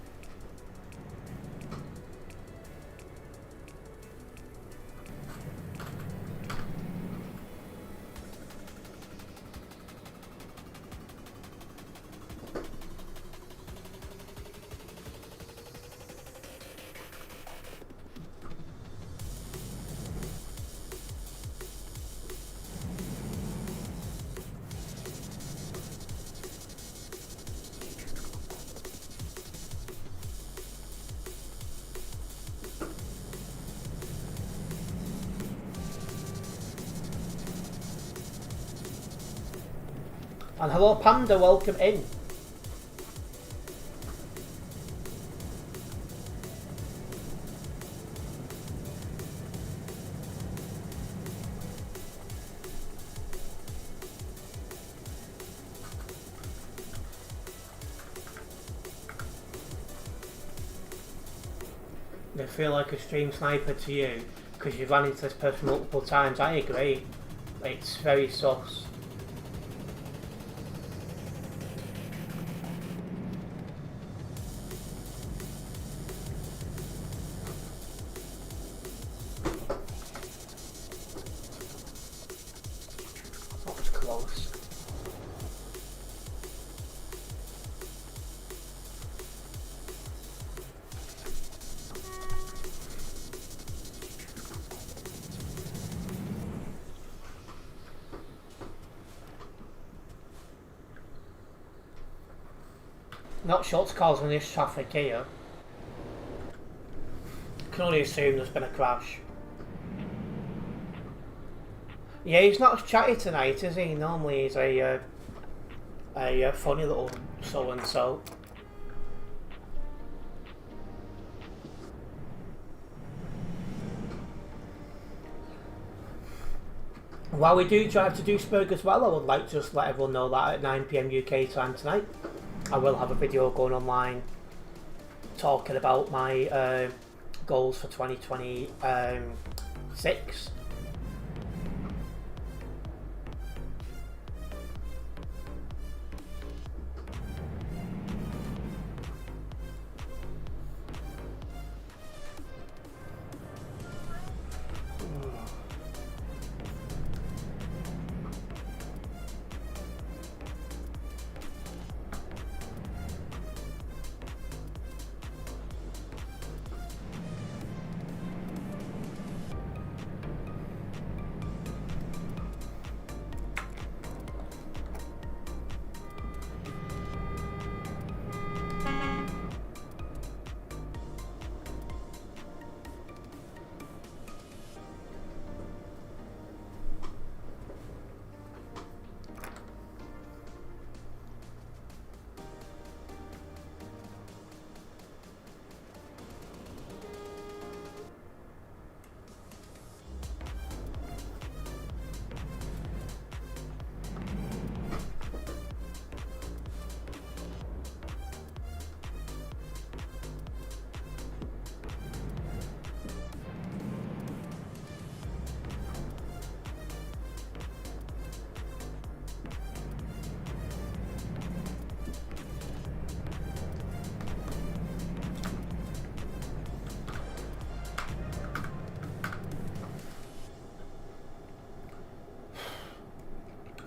Speaker 1: And hello Panda, welcome in. They feel like a stream sniper to you because you've run into this person multiple times. I agree. It's very sus. Not sure what's causing this traffic here. Can only assume there's been a crash. Yeah, he's not as chatty tonight, is he? Normally he's a funny little so-and-so. While we do drive to Duisburg as well, I would like to just let everyone know that at 9 PM UK time tonight, I will have a video going online talking about my goals for 2026.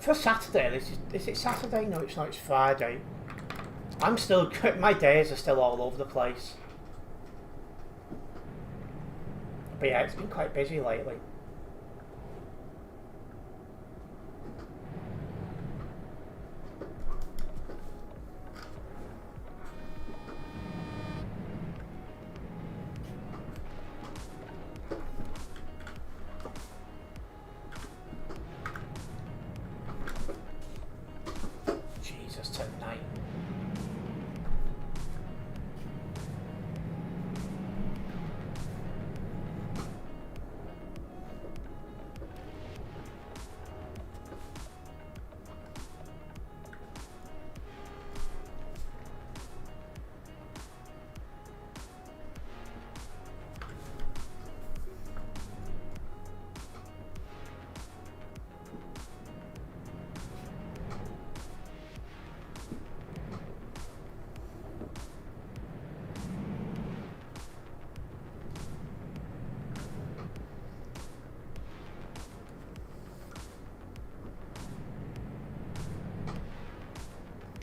Speaker 1: For Saturday, is it Saturday? No, it's not, it's Friday. I'm still, my days are still all over the place. But yeah, it's been quite busy lately. Jesus, tonight.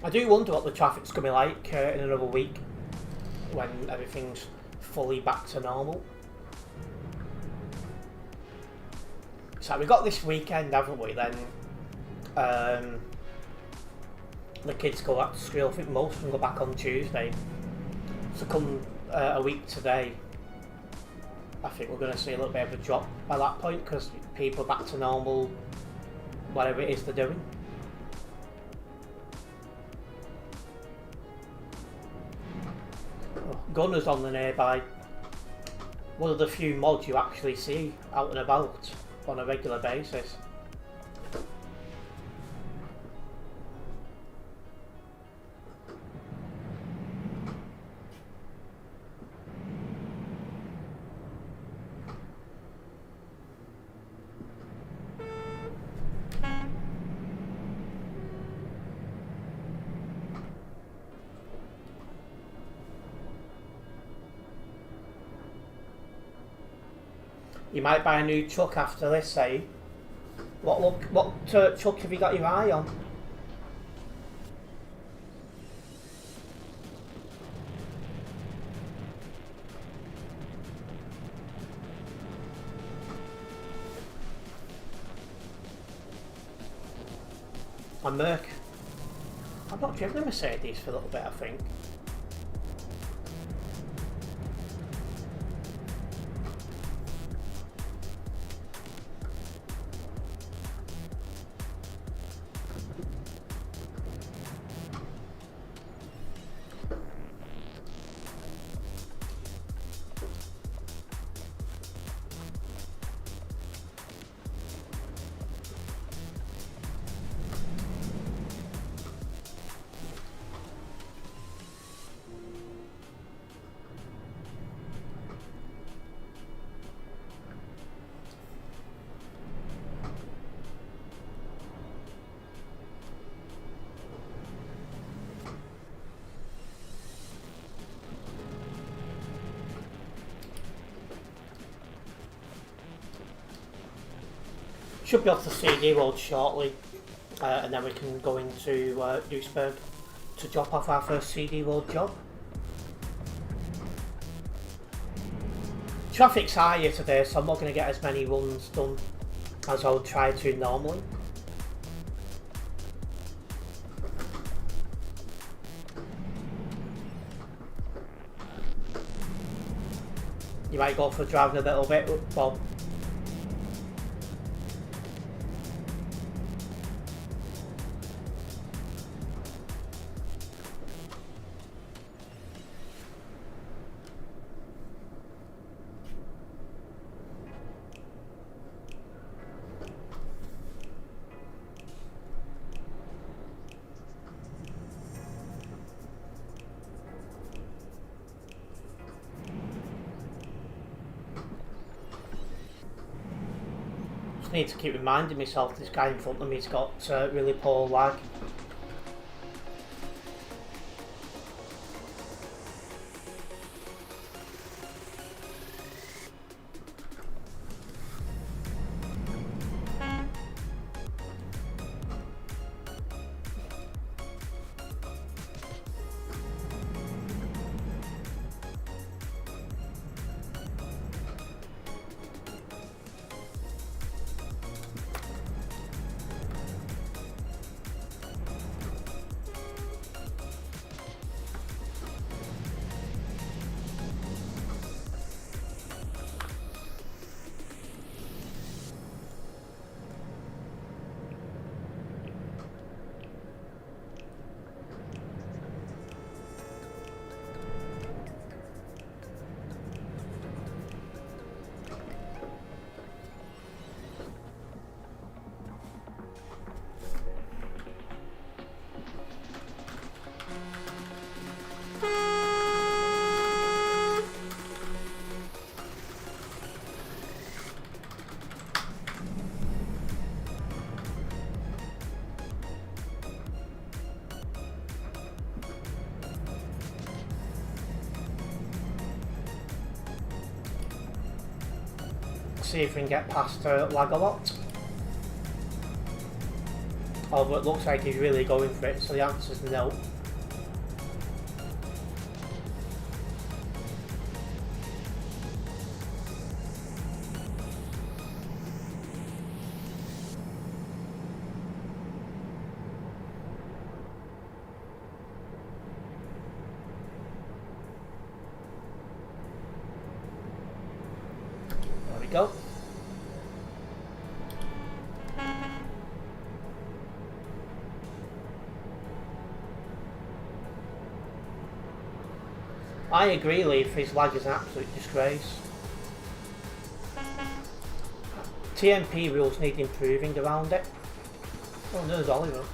Speaker 1: I do wonder what the traffic's going to be like in another week when everything's fully back to normal. So we've got this weekend, haven't we? Then the kids go back to school. I think most of them go back on Tuesday. So come a week today, I think we're going to see a little bit of a drop by that point because people are back to normal, whatever it is they're doing. Gunners on the nearby. One of the few mods you actually see out and about on a regular basis. You might buy a new truck after this, eh? What truck have you got your eye on? A Merc. I've not driven a Mercedes for a little bit, I think. Should be off the CD road shortly, and then we can go into Duisburg to drop off our first CD road job. Traffic's higher today, so I'm not going to get as many runs done as I would try to normally. You might go for driving a little bit, Bob. Need to keep reminding myself this guy in front of me's got really poor lag. see if we can get past lag a lot. Although it looks like he's really going for it, so the answer is no. There we go. I agree, Leaf, his lag is an absolute disgrace. TMP rules need improving around it. Oh, there's Oliver.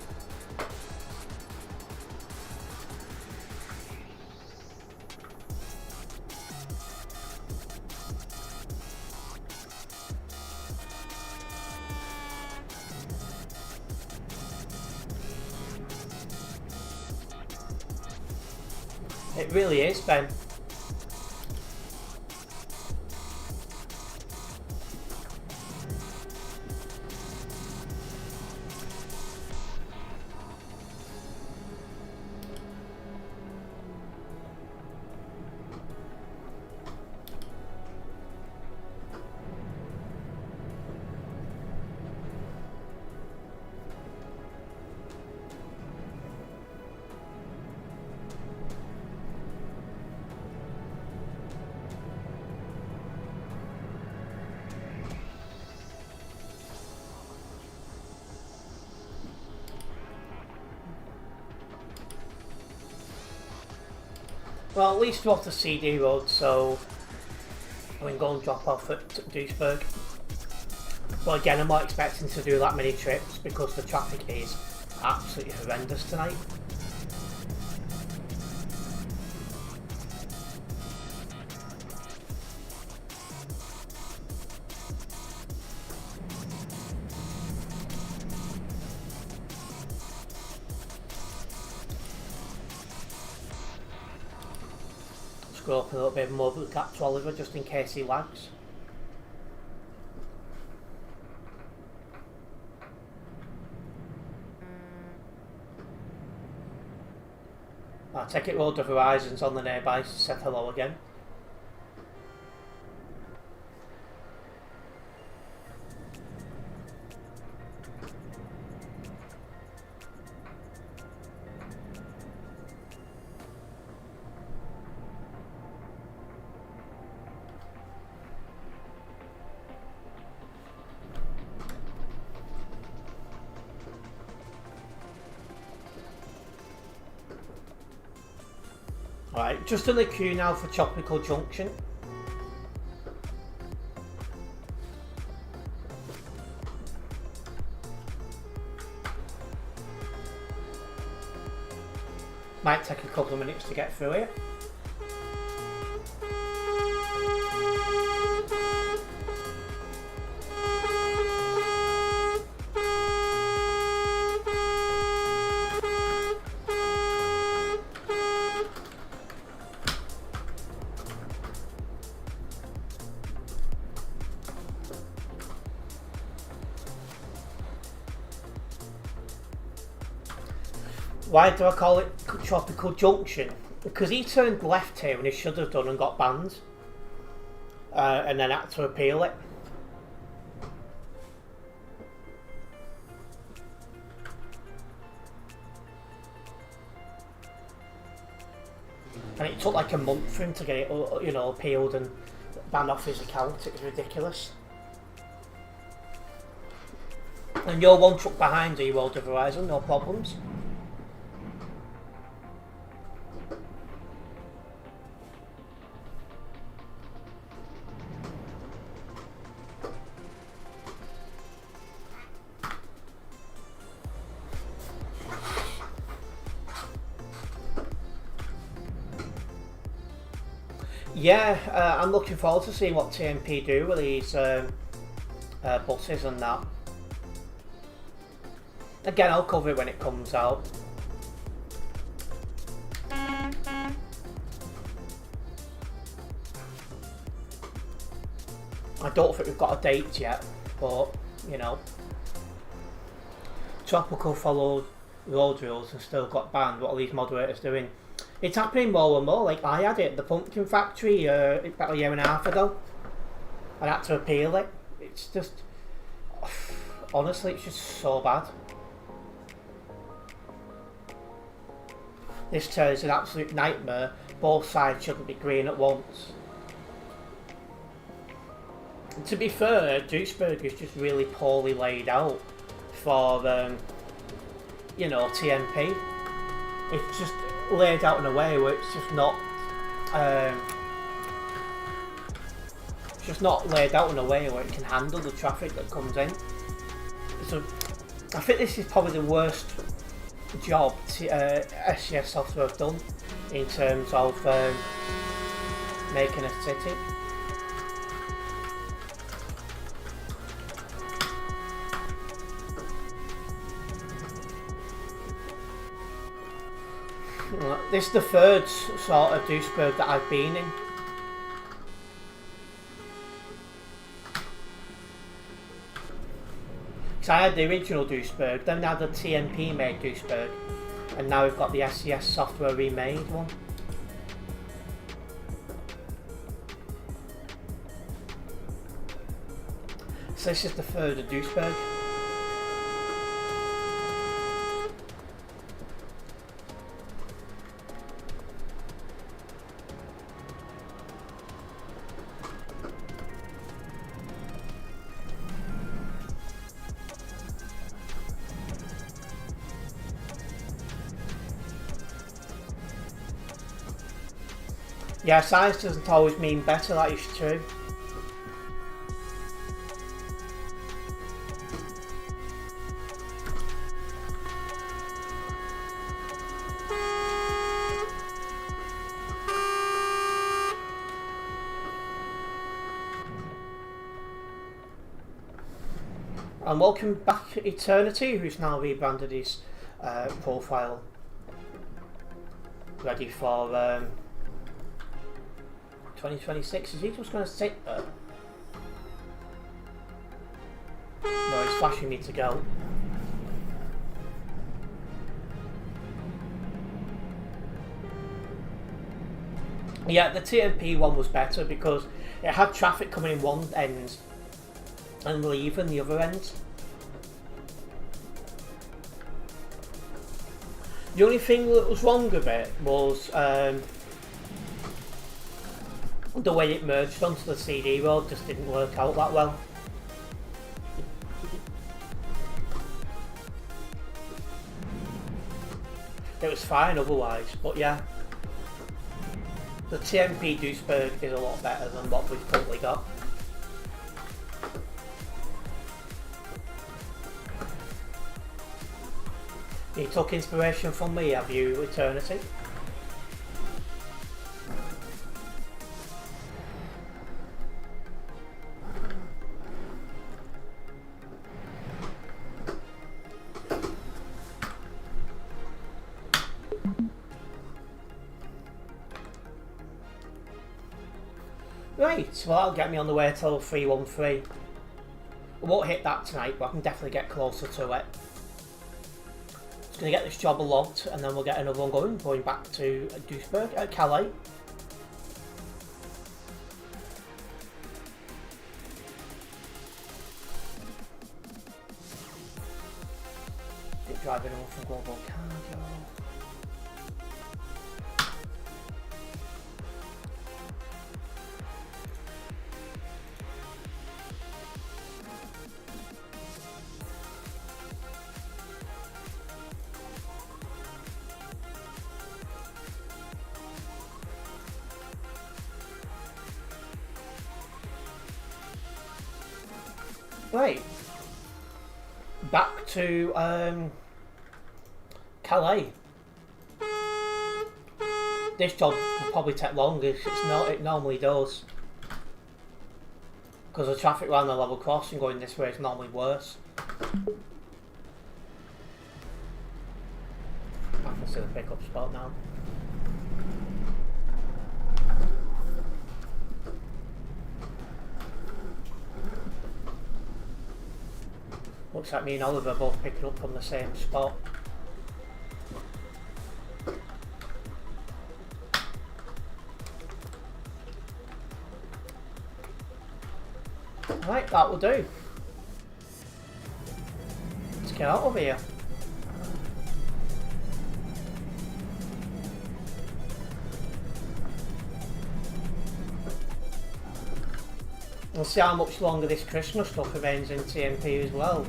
Speaker 1: It really is, Ben. Well, at least we're off the CD road, so we can go and drop off at Duisburg. But again, I'm not expecting to do that many trips because the traffic is absolutely horrendous tonight. Scroll up a little bit more but gap to Oliver just in case he lags. I'll take it Road of Horizons on the nearby to say hello again. Alright, just in the queue now for Tropical Junction. Might take a couple of minutes to get through here. Why do I call it Tropical Junction? Because he turned left here when he should have done and got banned. And then had to appeal it. And it took like a month for him to get it, you know, appealed and banned off his account. It was ridiculous. And you're one truck behind the World of Horizon, no problems. Yeah, I'm looking forward to seeing what TMP do with these buses and that. Again, I'll cover it when it comes out. I don't think we've got a date yet, but you know, Tropical followed road rules and still got banned. What are these moderators doing? It's happening more and more. Like I had it at the Pumpkin Factory about a year and a half ago. I had to appeal it. It's just, honestly, it's just so bad. This turn is an absolute nightmare. Both sides shouldn't be green at once. And to be fair, Duisburg is just really poorly laid out for, you know, TMP. It's just laid out in a way where it's just not, laid out in a way where it can handle the traffic that comes in. So I think this is probably the worst job SCS software have done in terms of making a city. This is the third sort of Duisburg that I've been in. So I had the original Duisburg, then I had the TMP made Duisburg, and now we've got the SCS software remade one. So this is the third of Duisburg. Yeah, size doesn't always mean better, that is true. And welcome back Eternity, who's now rebranded his profile. Ready for 2026. Is he just going to sit there? No, he's flashing me to go. Yeah, the TMP one was better because it had traffic coming in one end and leaving the other end. The only thing that was wrong with it was the way it merged onto the CD road just didn't work out that well. It was fine otherwise, but yeah. The TMP Duisburg is a lot better than what we've currently got. You took inspiration from me, have you, Eternity? Right, well that'll get me on the way till 313. I won't hit that tonight, but I can definitely get closer to it. Just going to get this job logged and then we'll get another one going back to Duisburg, Calais. Keep driving over from Global Cargo. Right, back to Calais. This job will probably take longer. It normally does, because the traffic around the level crossing going this way is normally worse. I can see the pickup spot now. Looks like me and Oliver both picking up from the same spot. Right, that will do. Let's get out of here. We'll see how much longer this Christmas stuff remains in TMP as well.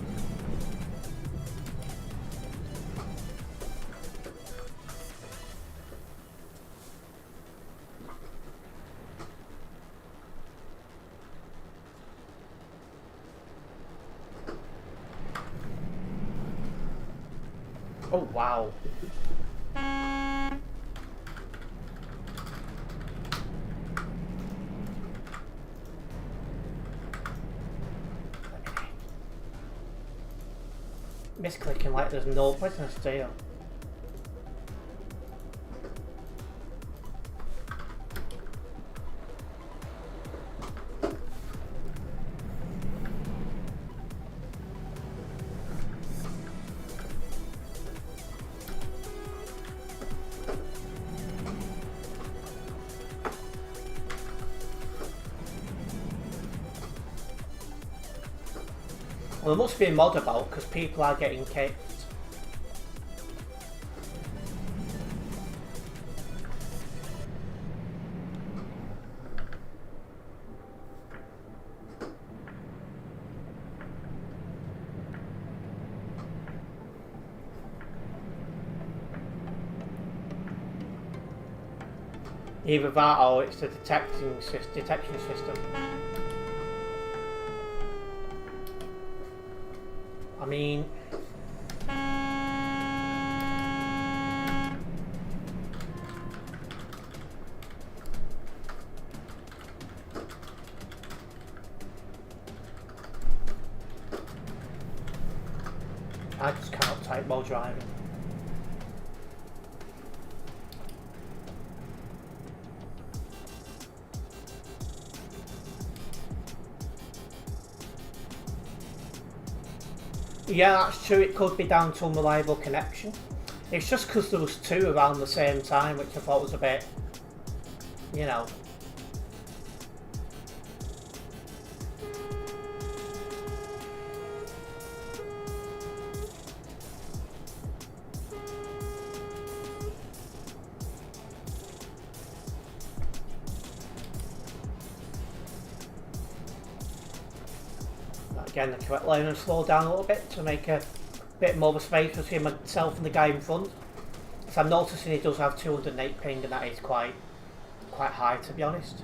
Speaker 1: Oh wow. Misclicking like there's no business there. Well, there must be a mod about because people are getting kicked. Either that or it's the detection system. I mean, I just cannot type while driving. Yeah, that's true. It could be down to unreliable connection. It's just because there was two around the same time, which I thought was a bit, you know. Again, the correct line and slow down a little bit to make a bit more of a space between myself and the guy in front. So I'm noticing he does have 208 ping, and that is quite high, to be honest.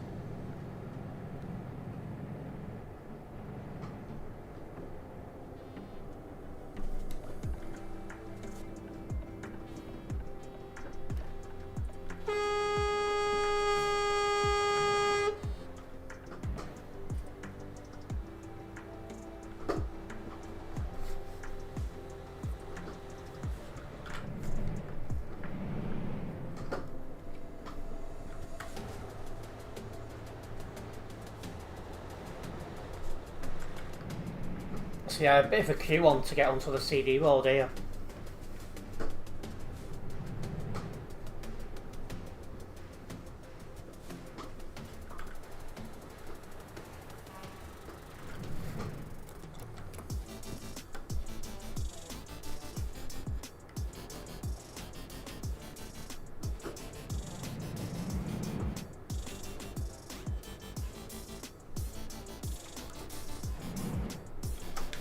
Speaker 1: So yeah, a bit of a queue on to get onto the CD road here.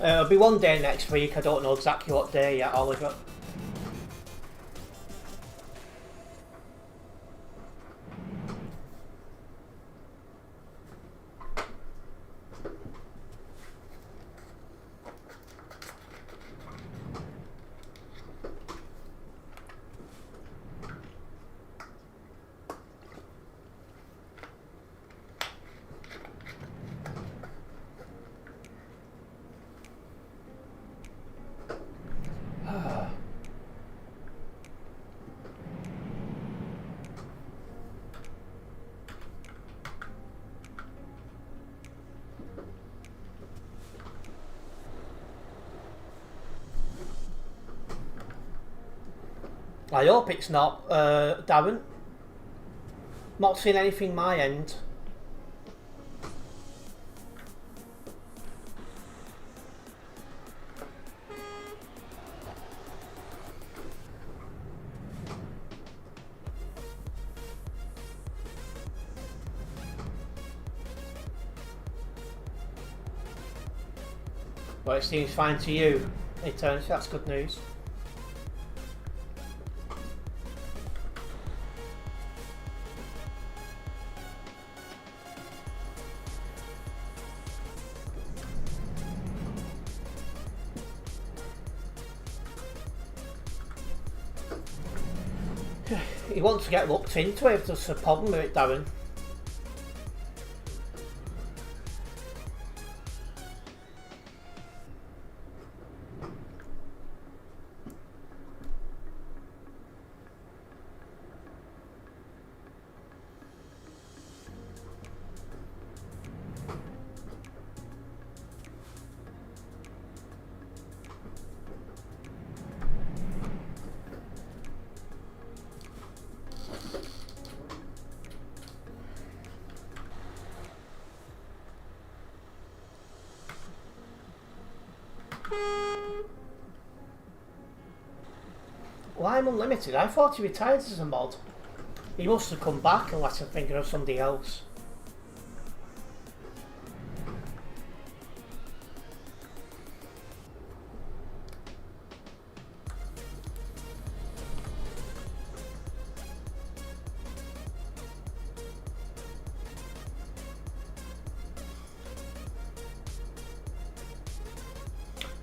Speaker 1: It'll be one day next week. I don't know exactly what day yet, Oliver. I hope it's not, Darren. Not seen anything my end. But it seems fine to you, Terence. That's good news. You want to get looked into it if there's a problem with it, Darren. Well, I'm unlimited. I thought he retired as a mod. He must have come back unless I'm thinking of somebody else.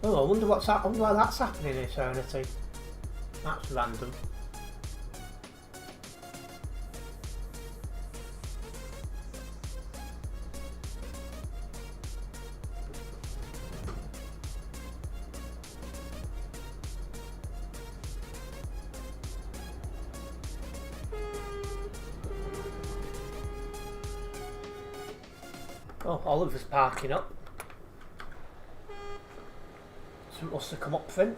Speaker 1: Oh, I wonder what's that. I wonder why that's happening in Eternity. That's random. Oh, Oliver's parking up. Something must have come up for him.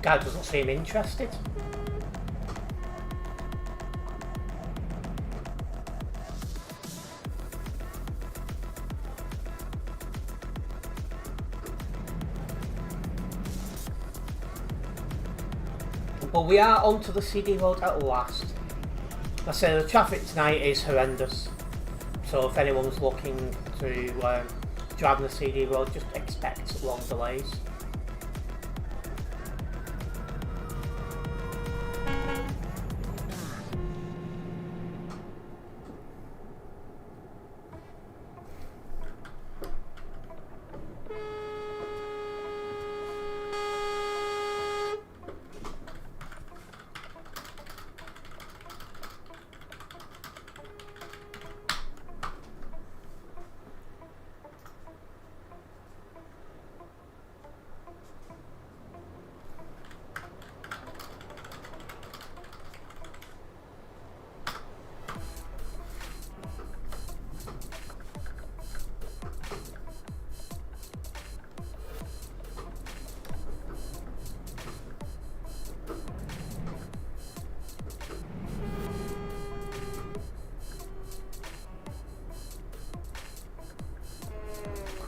Speaker 1: Guy doesn't seem interested. But we are onto the CD road at last. I say the traffic tonight is horrendous, so if anyone's looking to drive on the CD road, just expect long delays.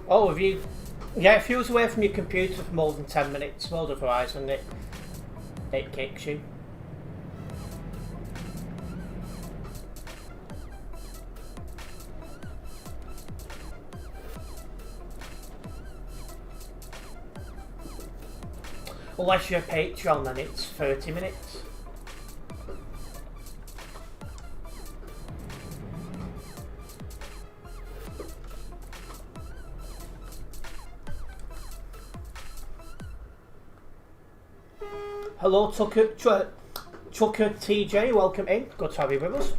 Speaker 1: Oh, have you? Yeah, if you was away from your computer for more than 10 minutes, World of Horizon, it kicks you. Unless you're a Patreon, then it's 30 minutes. Hello, Tucker TJ, welcome in. Good to have you with us.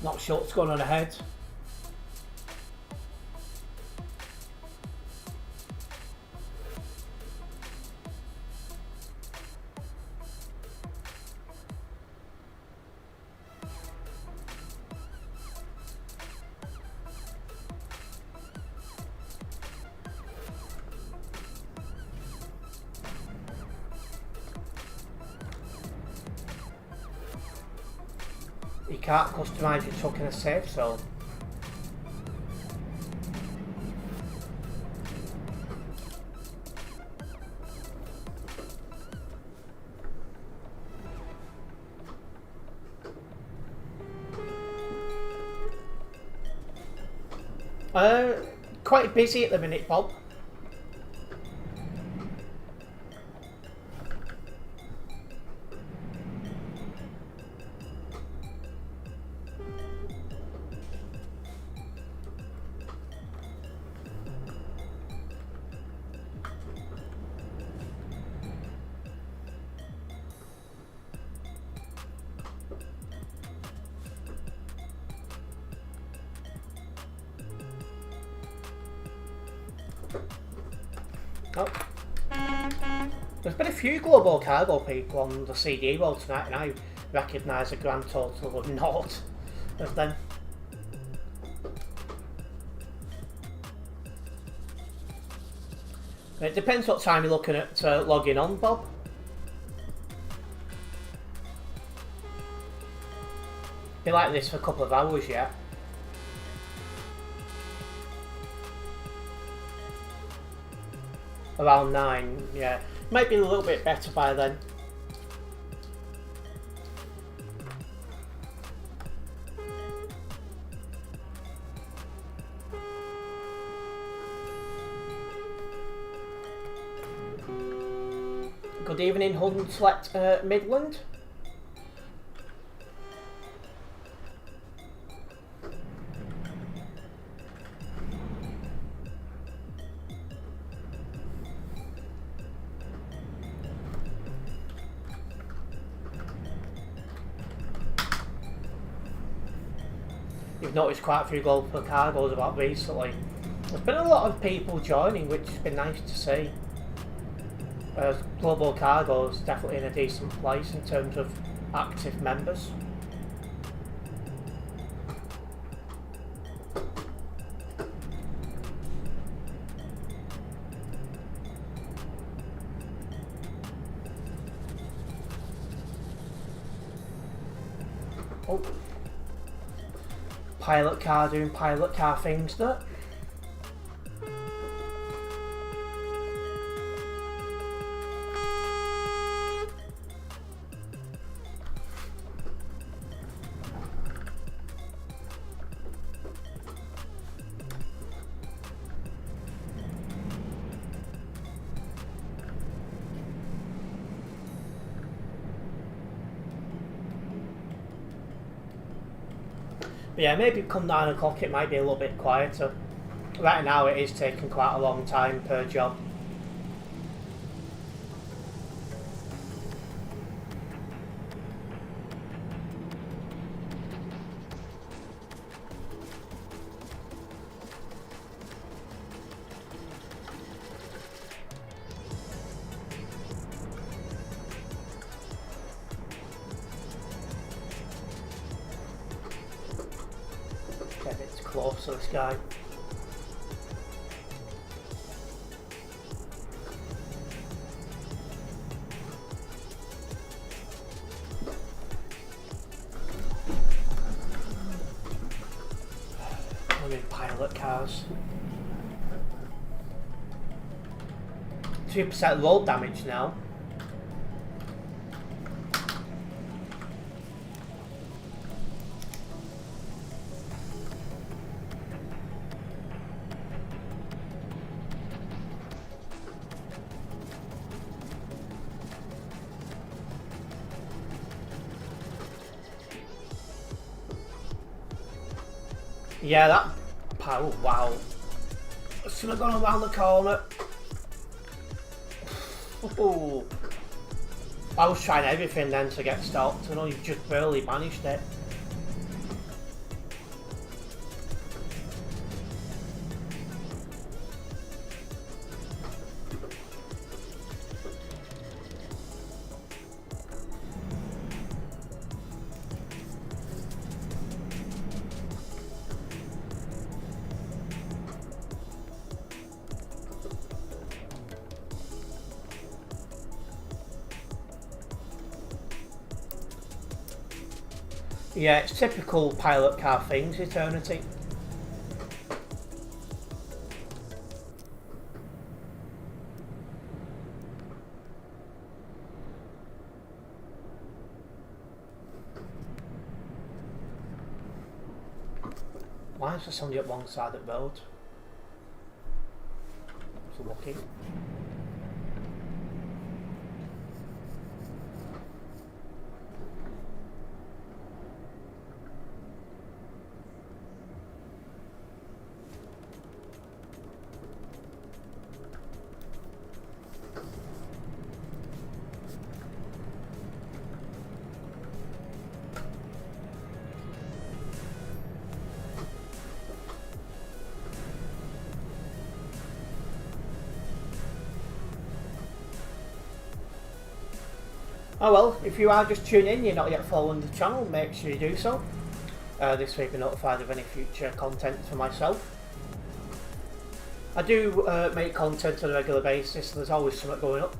Speaker 1: Not sure what's going on ahead. You can't customise your truck in a safe zone. Quite busy at the minute, Bob. Oh. There's been a few global cargo people on the CD world tonight, and I recognise a grand total of naught of them. It depends what time you're looking at logging on, Bob. Be like this for a couple of hours yet. Around 9, yeah. Might be a little bit better by then. Good evening, Hunslet Midland. You've noticed quite a few global cargoes about recently. There's been a lot of people joining, which has been nice to see. Global cargo's definitely in a decent place in terms of active members. Oh. Pilot car doing pilot car things that. Yeah, maybe come 9 o'clock it might be a little bit quieter. Right now it is taking quite a long time per job. close to this guy. I'm in pilot cars. 2% load damage now. Yeah, that... Oh, wow. Should have gone around the corner. Ooh. I was trying everything then to get stopped. I know you've just barely managed it. Yeah, it's typical pilot car things, Eternity. Why is there somebody up one side of the road? So lucky. Oh well, if you are just tuning in, you're not yet following the channel, make sure you do so. This way you'll be notified of any future content for myself. I do make content on a regular basis, so there's always something going up.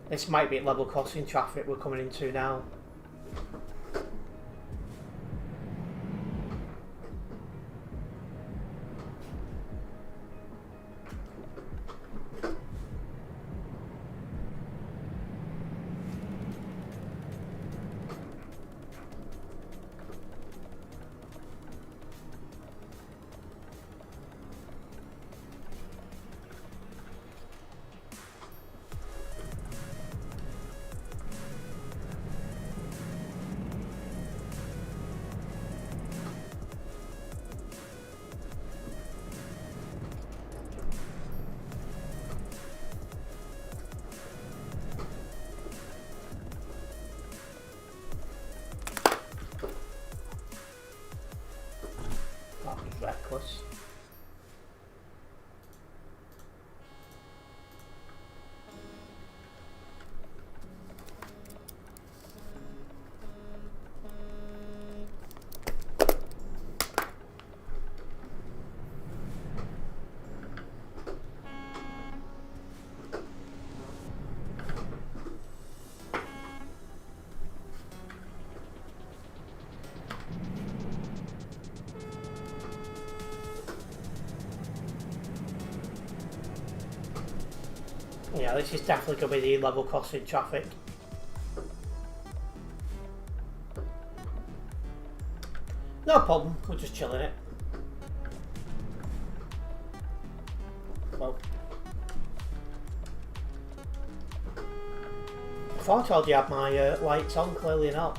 Speaker 1: This might be level crossing traffic we're coming into now. Reckless. Yeah, this is definitely going to be the level crossing traffic. No problem, we're just chilling it. Well, I thought I already had my lights on, clearly not.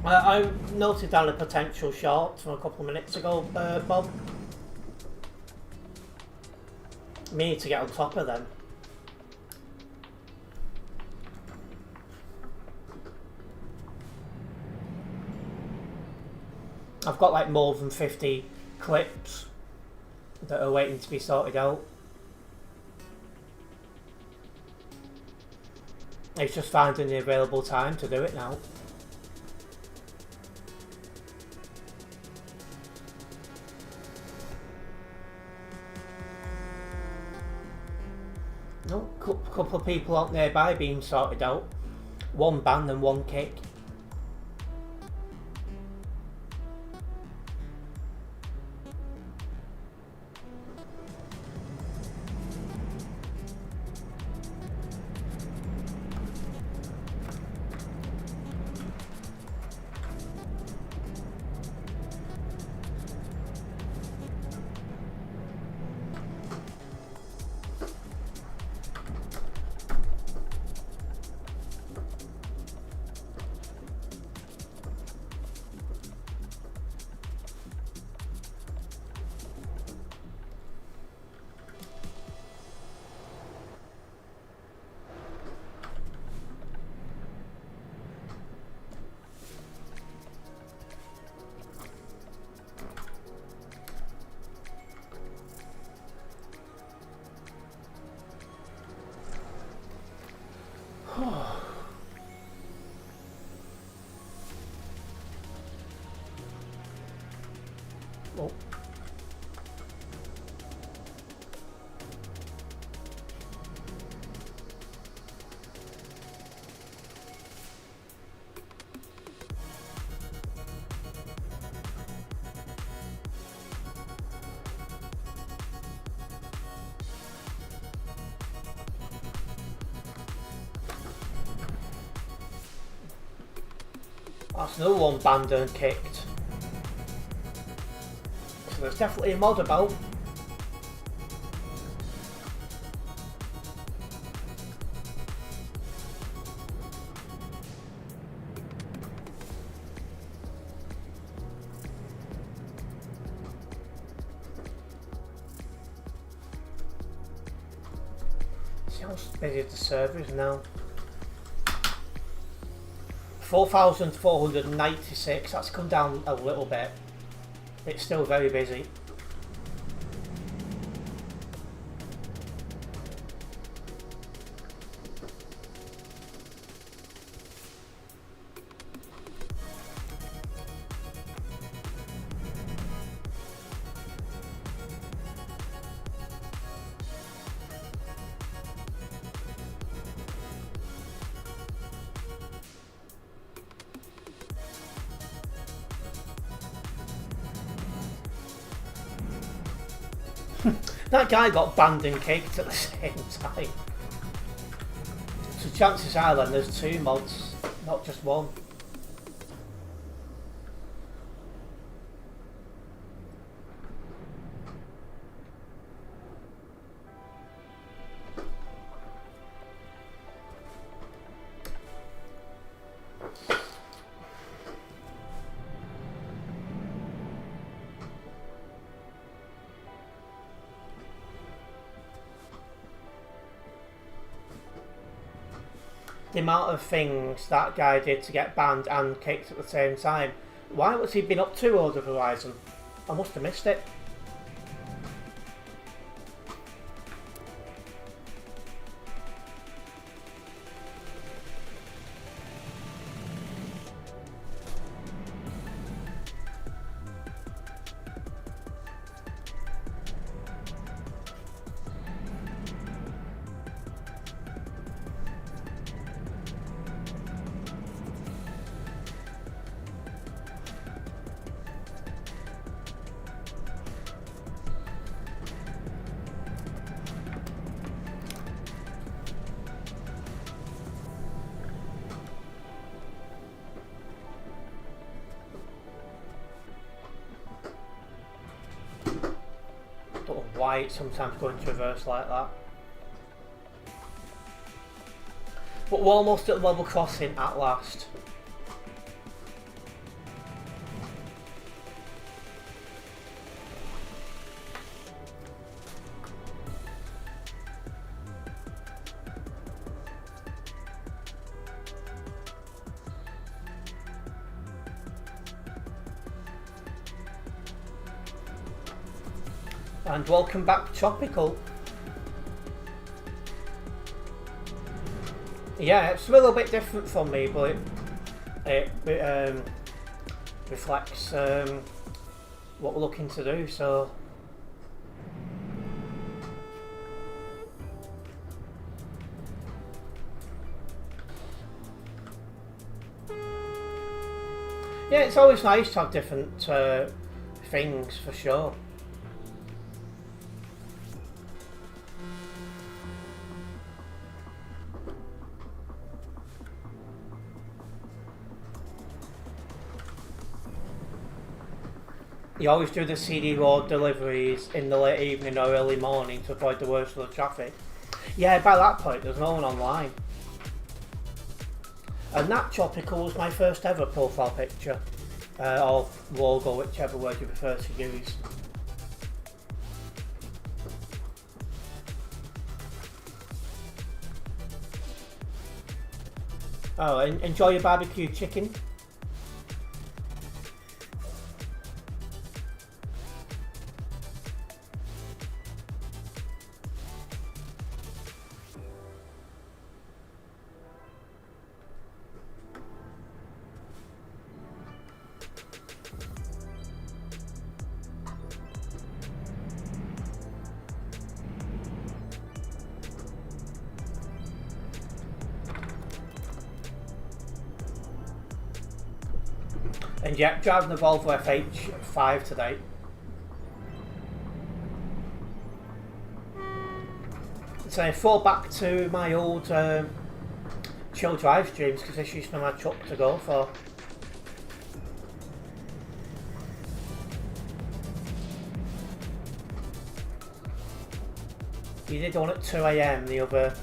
Speaker 1: I noted down a potential short from a couple of minutes ago, Bob. We need to get on top of them. I've got like more than 50 clips that are waiting to be sorted out. It's just finding the available time to do it now. No, couple of people out nearby being sorted out. One ban and one kick. Oh. That's another one banned and kicked. So there's definitely a mod about. See how busy the server is now. 4,496, that's come down a little bit. It's still very busy. That guy got banned and kicked at the same time. So chances are then there's two mods, not just one. The amount of things that guy did to get banned and kicked at the same time. Why was he been up to Order Horizon? I must have missed it. Why it's sometimes going to reverse like that. But we're almost at level crossing at last. And welcome back, Tropical. Yeah, it's a little bit different from me, but it reflects what we're looking to do, so... Yeah, it's always nice to have different things, for sure. You always do the CD road deliveries in the late evening or early morning to avoid the worst of the traffic. Yeah, by that point there's no one online. And that Tropical was my first ever profile picture, or logo, whichever word you prefer to use. Oh, enjoy your barbecue chicken. And yeah, driving the Volvo FH5 today. So I fall back to my old chill drive streams because this used to be my truck to go for. You did one at 2 AM the other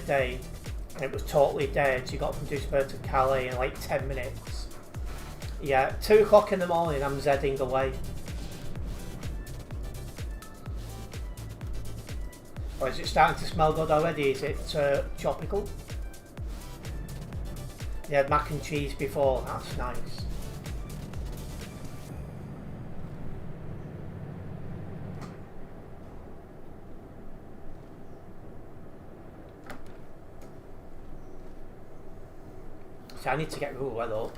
Speaker 1: day, and it was totally dead. You got from Duisburg to Calais in like 10 minutes. Yeah, 2 o'clock in the morning, I'm Zedding away. Or is it starting to smell good already? Is it tropical? You had mac and cheese before, that's nice. So I need to get Rule well up.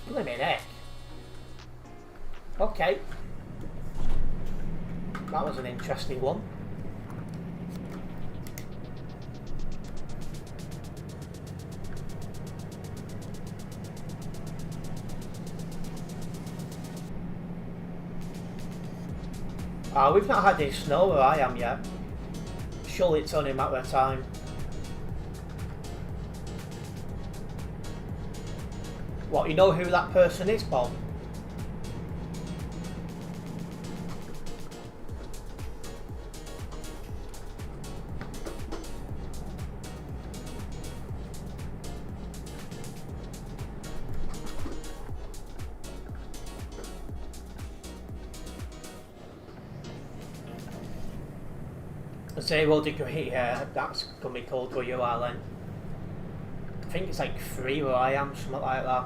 Speaker 1: Blimey heck. Okay. That was an interesting one. We've not had any snow where I am yet. Surely it's only a matter of time. What, you know who that person is, Bob? A 0 degree, that's gonna be cold where you are then. I think it's like 3 where I am, something like that.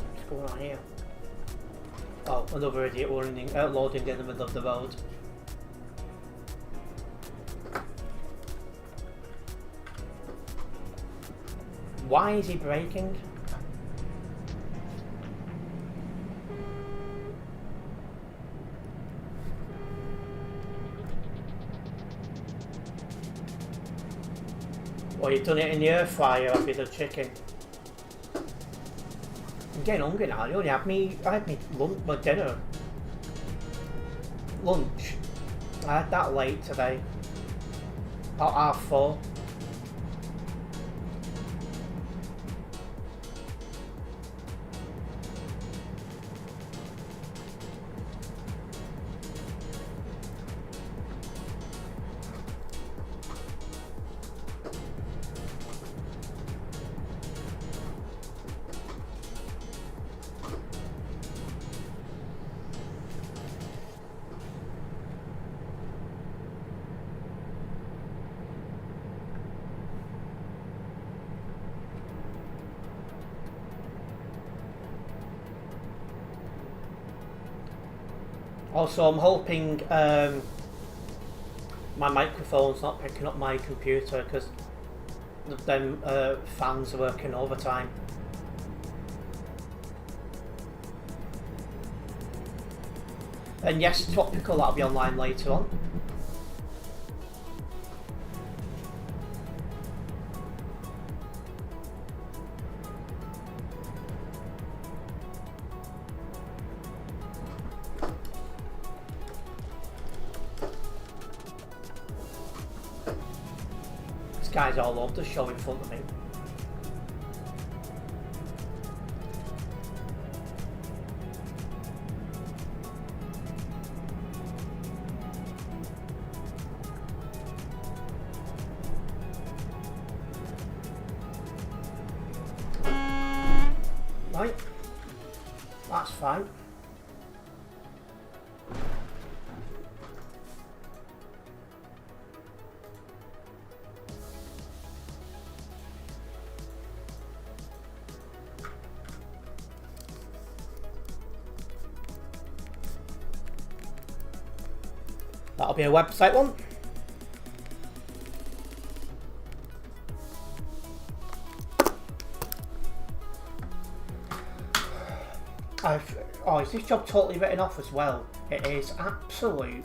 Speaker 1: What's going on here? Oh, another idiot loading in the middle of the road. Why is he braking? Well, you've done it in the air fryer, have you, the chicken? I'm getting hungry now. I only had me lunch, my dinner. Lunch. I had that late today. About 4:30. Also, I'm hoping my microphone's not picking up my computer because them fans are working overtime. And yes, Tropical, that'll be online later on. This guy's all over the show in front of me. Right, that's fine. That'll be a website one. Oh, is this job totally written off as well? It is absolute.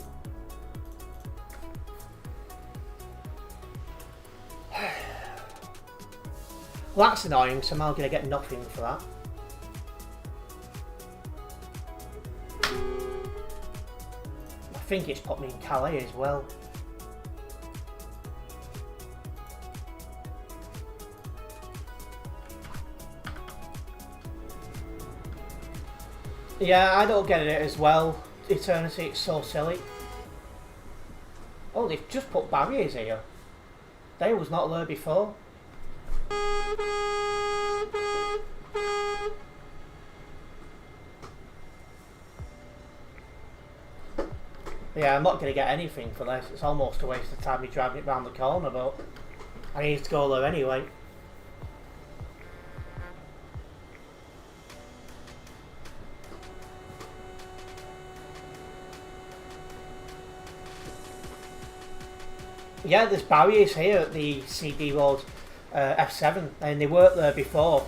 Speaker 1: Well, that's annoying, so I'm now going to get nothing for that. I think it's put me in Calais as well. Yeah, I don't get it as well. Eternity, it's so silly. Oh, they've just put barriers here. They was not there before. Yeah, I'm not going to get anything for this. It's almost a waste of time me driving it round the corner, but I need to go there anyway. Yeah, there's barriers here at the CD Road F7, and they weren't there before.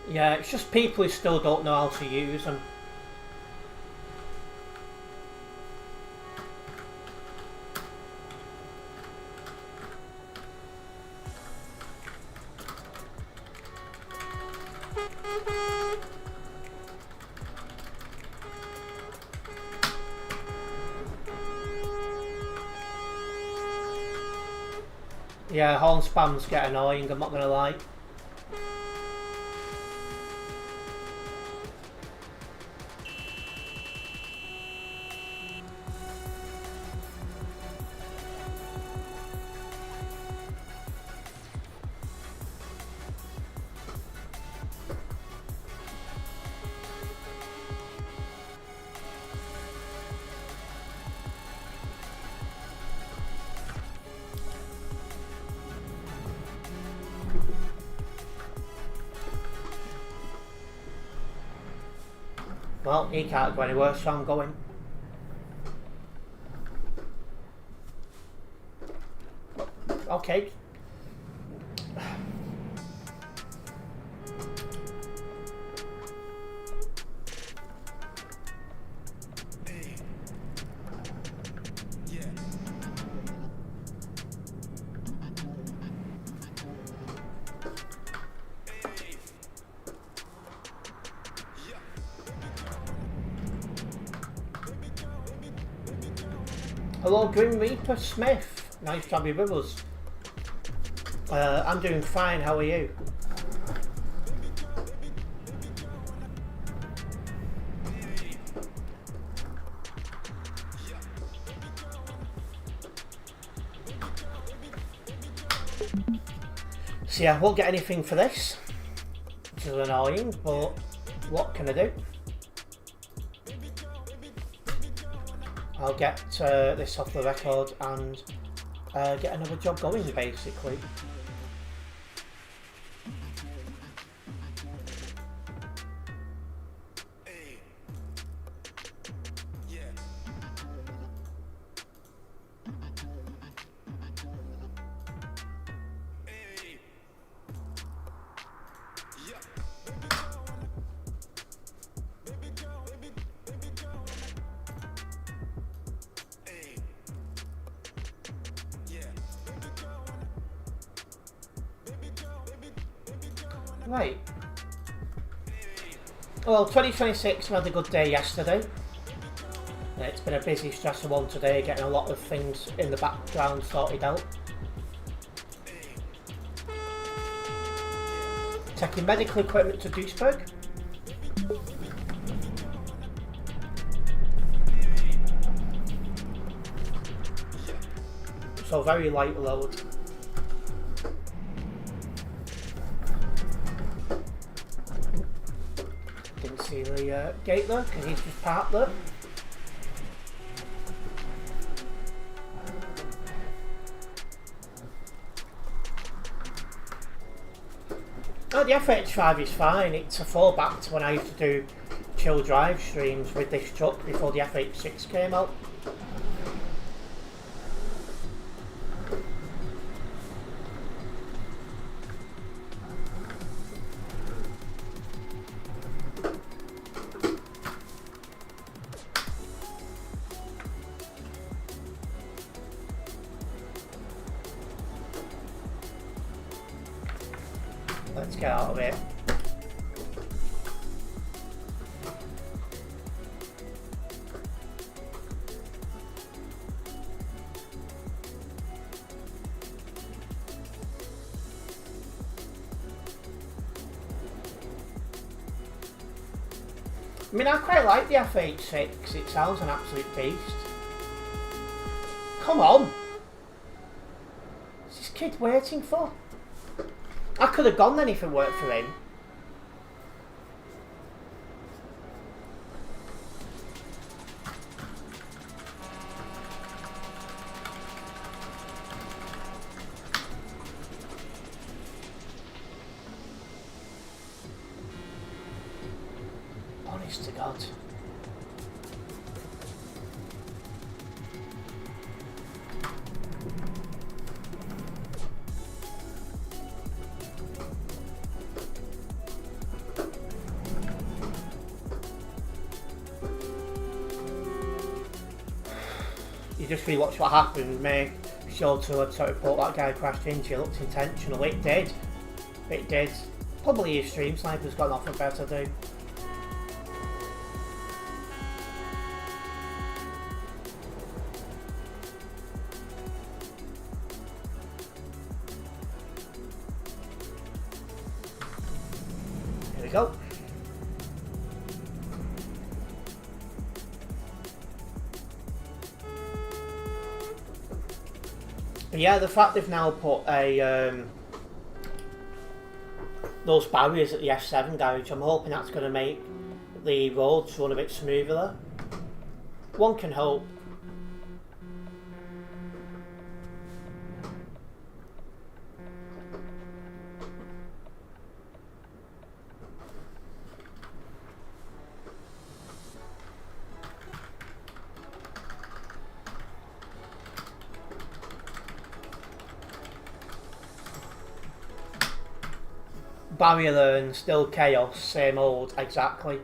Speaker 1: Yeah, it's just people who still don't know how to use them. Yeah, horn spams get annoying, I'm not gonna lie. Well, he can't go any worse, so I'm going. Okay. Hello, Grim Reaper Smith. Nice to have you with us. I'm doing fine. How are you? So yeah, I won't get anything for this, which is annoying, but what can I do? I'll get this off the record and get another job going, basically. Right. Well, 2026, we had a good day yesterday. It's been a busy, stressful one today, getting a lot of things in the background sorted out. Taking medical equipment to Duisburg. So very light load. Didn't see the gate there because he's just parked there. Oh, the FH5 is fine. It's a fallback to when I used to do chill drive streams with this truck before the FH6 came out. Let's get out of it. I mean, I quite like the FH6. It sounds an absolute beast. Come on! What's this kid waiting for? I could have gone then if it worked for him. Honest to God. You just rewatch what happened, make sure to report that guy crashed into you. It looked intentional. It did. It did. Probably your stream sniper's got nothing better to do. Here we go. But yeah, the fact they've now put a those barriers at the F7 garage, I'm hoping that's going to make the roads run a bit smoother. One can hope. Barrier learn, still chaos, same old, exactly.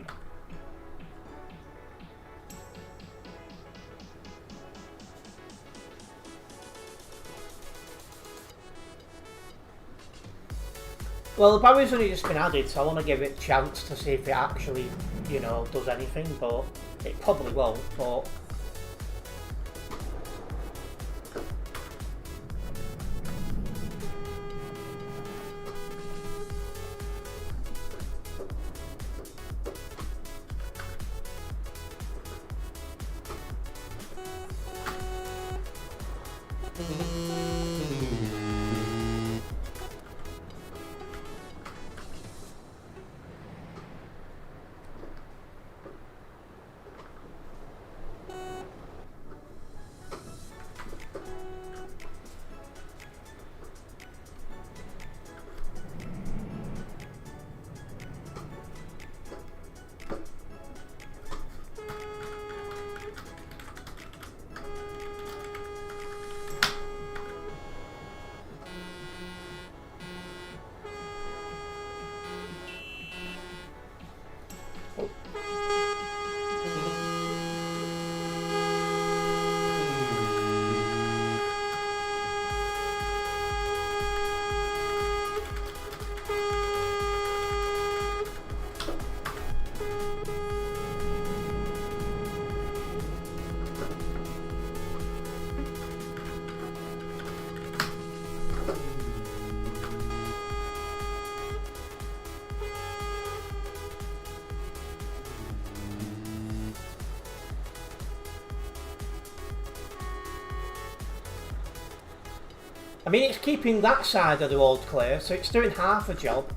Speaker 1: Well, the barrier's only just been added, so I want to give it a chance to see if it actually, you know, does anything, but it probably won't, but... I mean, it's keeping that side of the road clear, so it's doing half a job.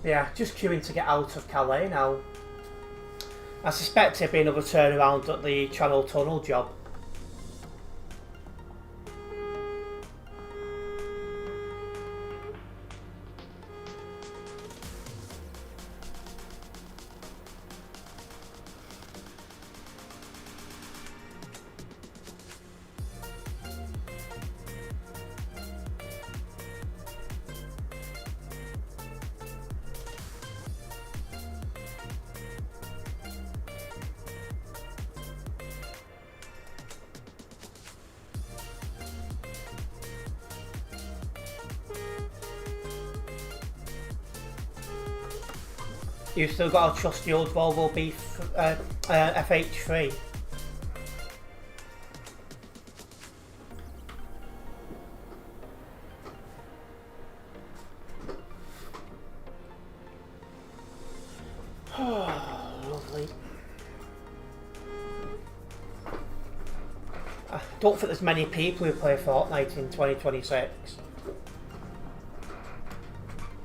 Speaker 1: Yeah, just queuing to get out of Calais now. I suspect it'll be another turnaround at the Channel Tunnel job. You've still got to trust the old Volvo FH3. Lovely. I don't think there's many people who play Fortnite in 2026.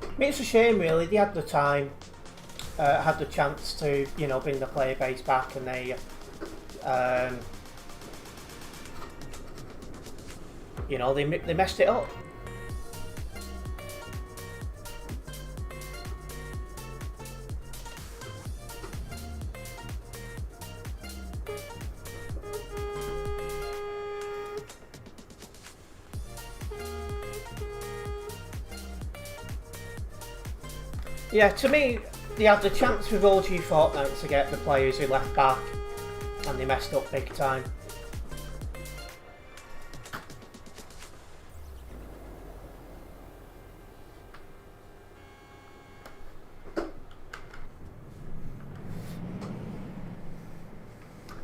Speaker 1: I mean, it's a shame really, they had the time. Had the chance to, you know, bring the player base back, and they, you know, they messed it up. Yeah, to me, they had the chance with OG Fortnite to get the players who left back, and they messed up big time.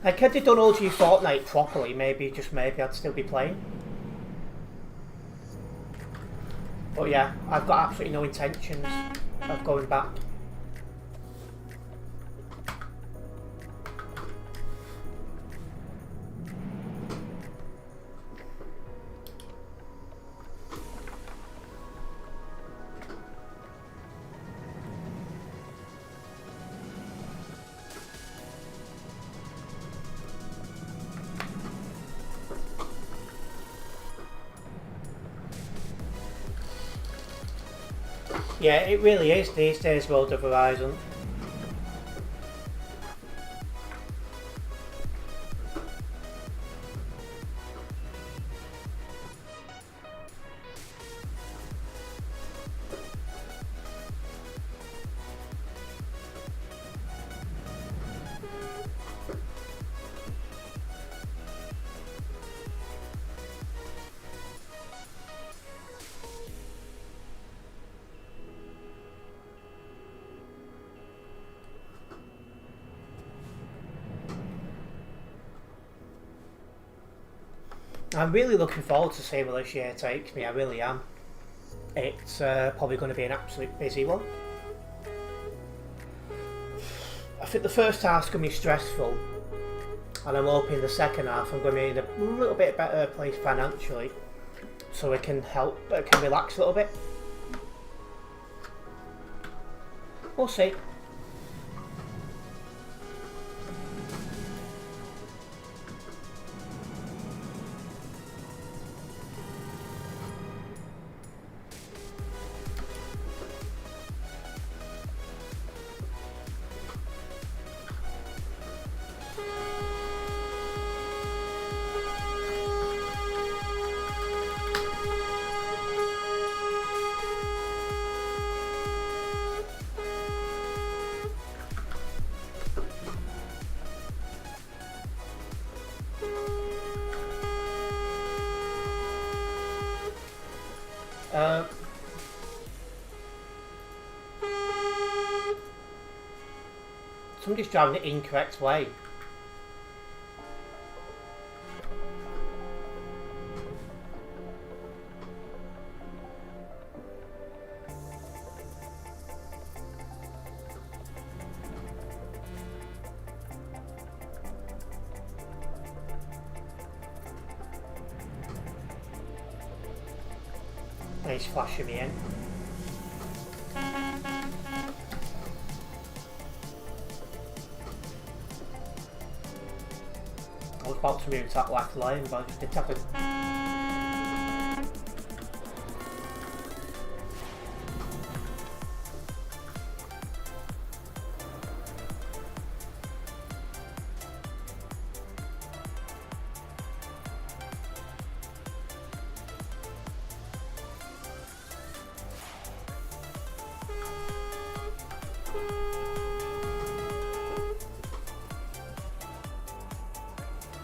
Speaker 1: Like, had they done OG Fortnite properly, maybe, just maybe, I'd still be playing. But yeah, I've got absolutely no intentions of going back. Yeah, it really is these days, World of Horizon. I'm really looking forward to seeing where this year takes me, I really am. It's probably going to be an absolute busy one. I think the first half's going to be stressful, and I'm hoping the second half I'm going to be in a little bit better place financially, so it can help, can relax a little bit. We'll see. Uh, Somebody's driving the incorrect way. And he's flashing me in. I was about to move to that left lane, but I just didn't have to.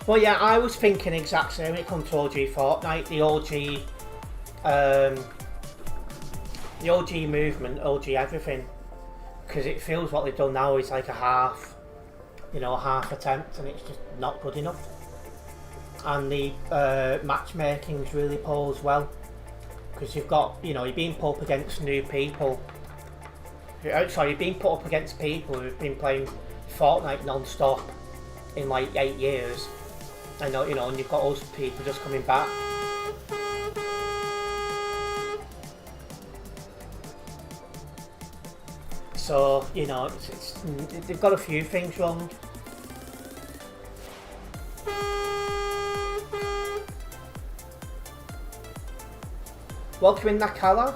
Speaker 1: Well, yeah, I was thinking exactly when it comes to OG Fortnite, the OG movement, OG everything, because it feels what they've done now is like a half attempt, and it's just not good enough. And the matchmaking's really poor as well, because you're being put up against new people. You're being put up against people who've been playing Fortnite non-stop in like 8 years. I know, and you've got those people just coming back. So, they've got a few things wrong. Welcome in Nakala.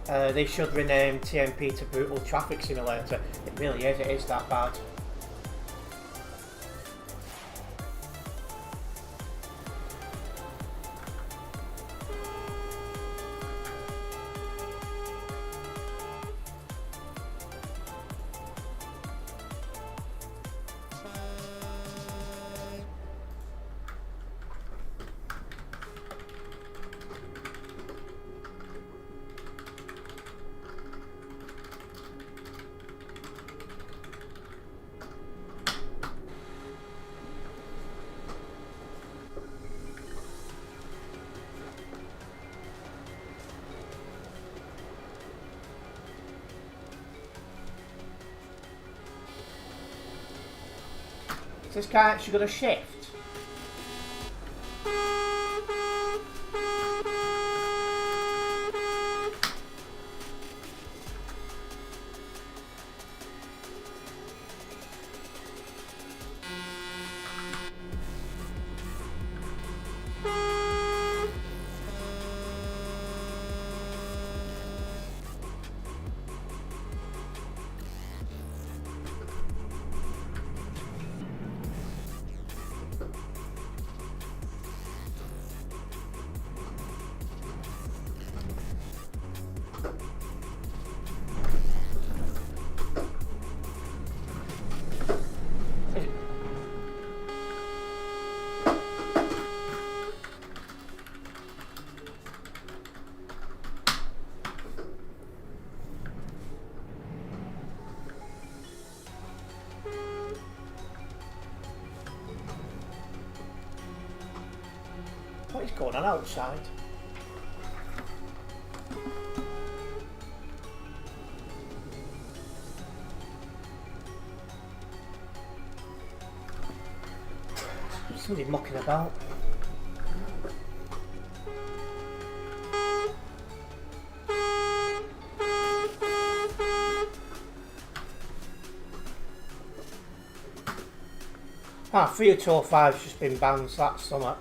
Speaker 1: They should rename TMP to Brutal Traffic Simulator. It really is, it is that bad. Is this guy actually got a shift? What is going on outside? Somebody mucking about. Ah, 3205's just been banned, so that's something.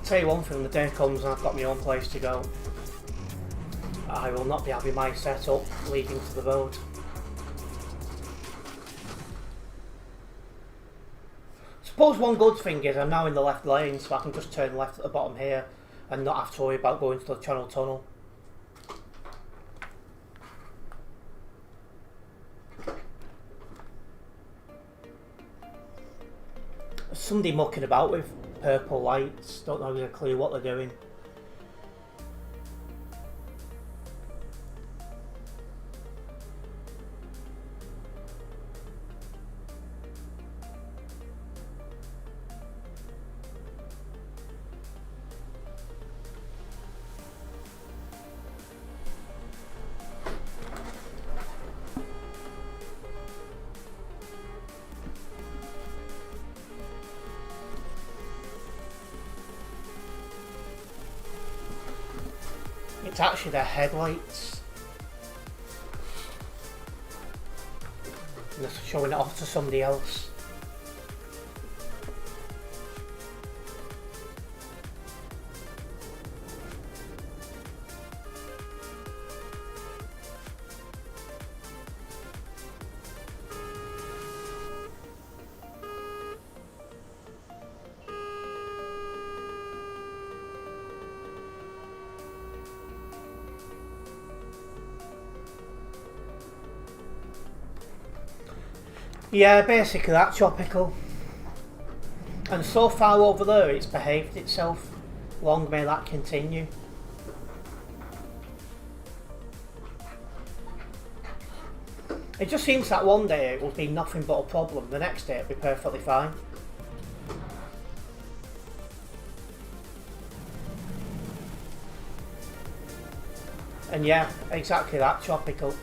Speaker 1: Tell you one thing, the day comes and I've got my own place to go, I will not be having my setup leading to the road. suppose one good thing is I'm now in the left lane, so I can just turn left at the bottom here and not have to worry about going to the channel tunnel. There's somebody mucking about with purple lights, don't know a clue what they're doing. It's actually their headlights. And they're showing it off to somebody else. Yeah, basically that's tropical. And so far over there it's behaved itself. Long may that continue. It just seems that one day it will be nothing but a problem, the next day it'll be perfectly fine. And yeah, exactly that, tropical.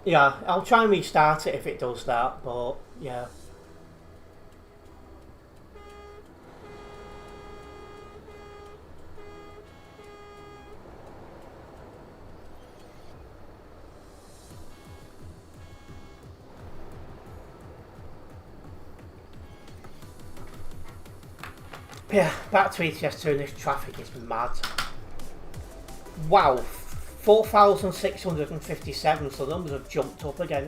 Speaker 1: Yeah, I'll try and restart it if it does that, but yeah. Yeah, back to ETS2 and this traffic is mad. Wow, 4,657, so the numbers have jumped up again.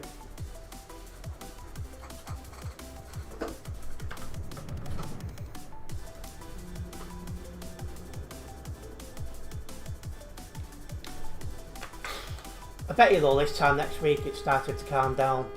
Speaker 1: I bet you though this time next week it started to calm down.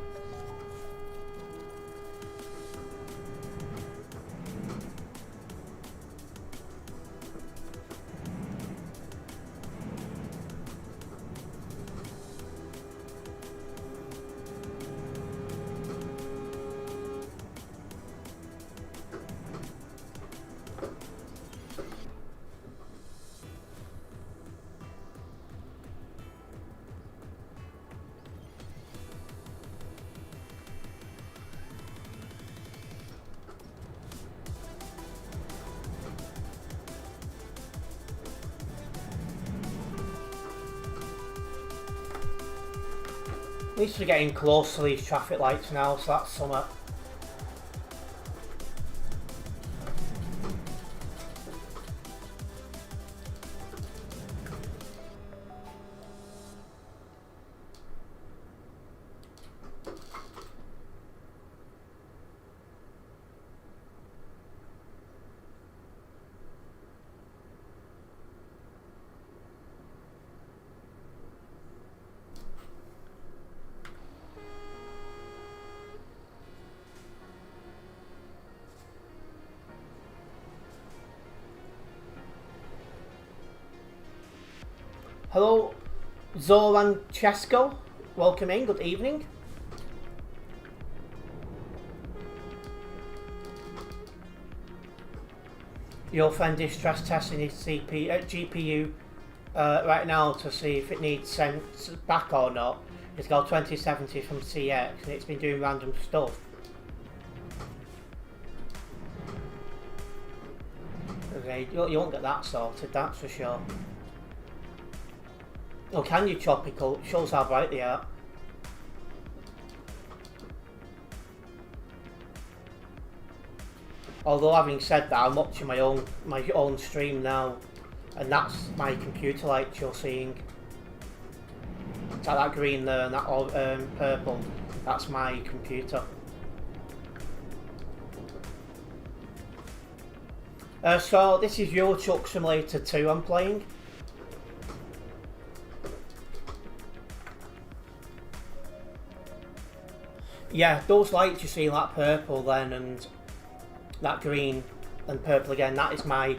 Speaker 1: At least we're getting close to these traffic lights now, so that's something. Hello, Zoran Chesko. Welcome in, good evening. Your friend is stress testing his GPU right now to see if it needs sent back or not. It's got 2070 from CX and it's been doing random stuff. Yeah, you won't get that sorted, that's for sure. Oh, can you, Tropical? Shows how bright they are. Although having said that, I'm watching my own stream now, and that's my computer lights you're seeing. It's like that green there and that purple. That's my computer. So this is Euro Truck Simulator 2 I'm playing. Yeah, those lights you see, like purple then and that green and purple again, that is my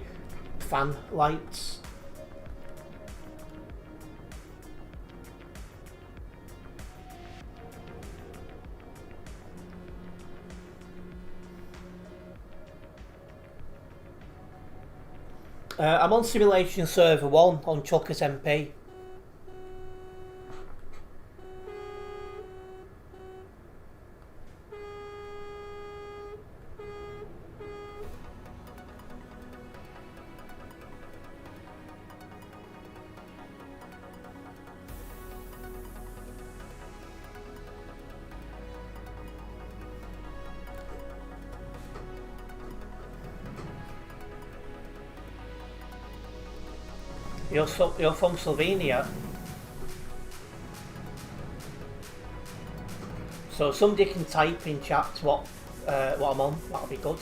Speaker 1: fan lights. I'm on Simulation Server 1 on Chuckers MP. You're from Slovenia, so somebody can type in chat what I'm on. That'll be good.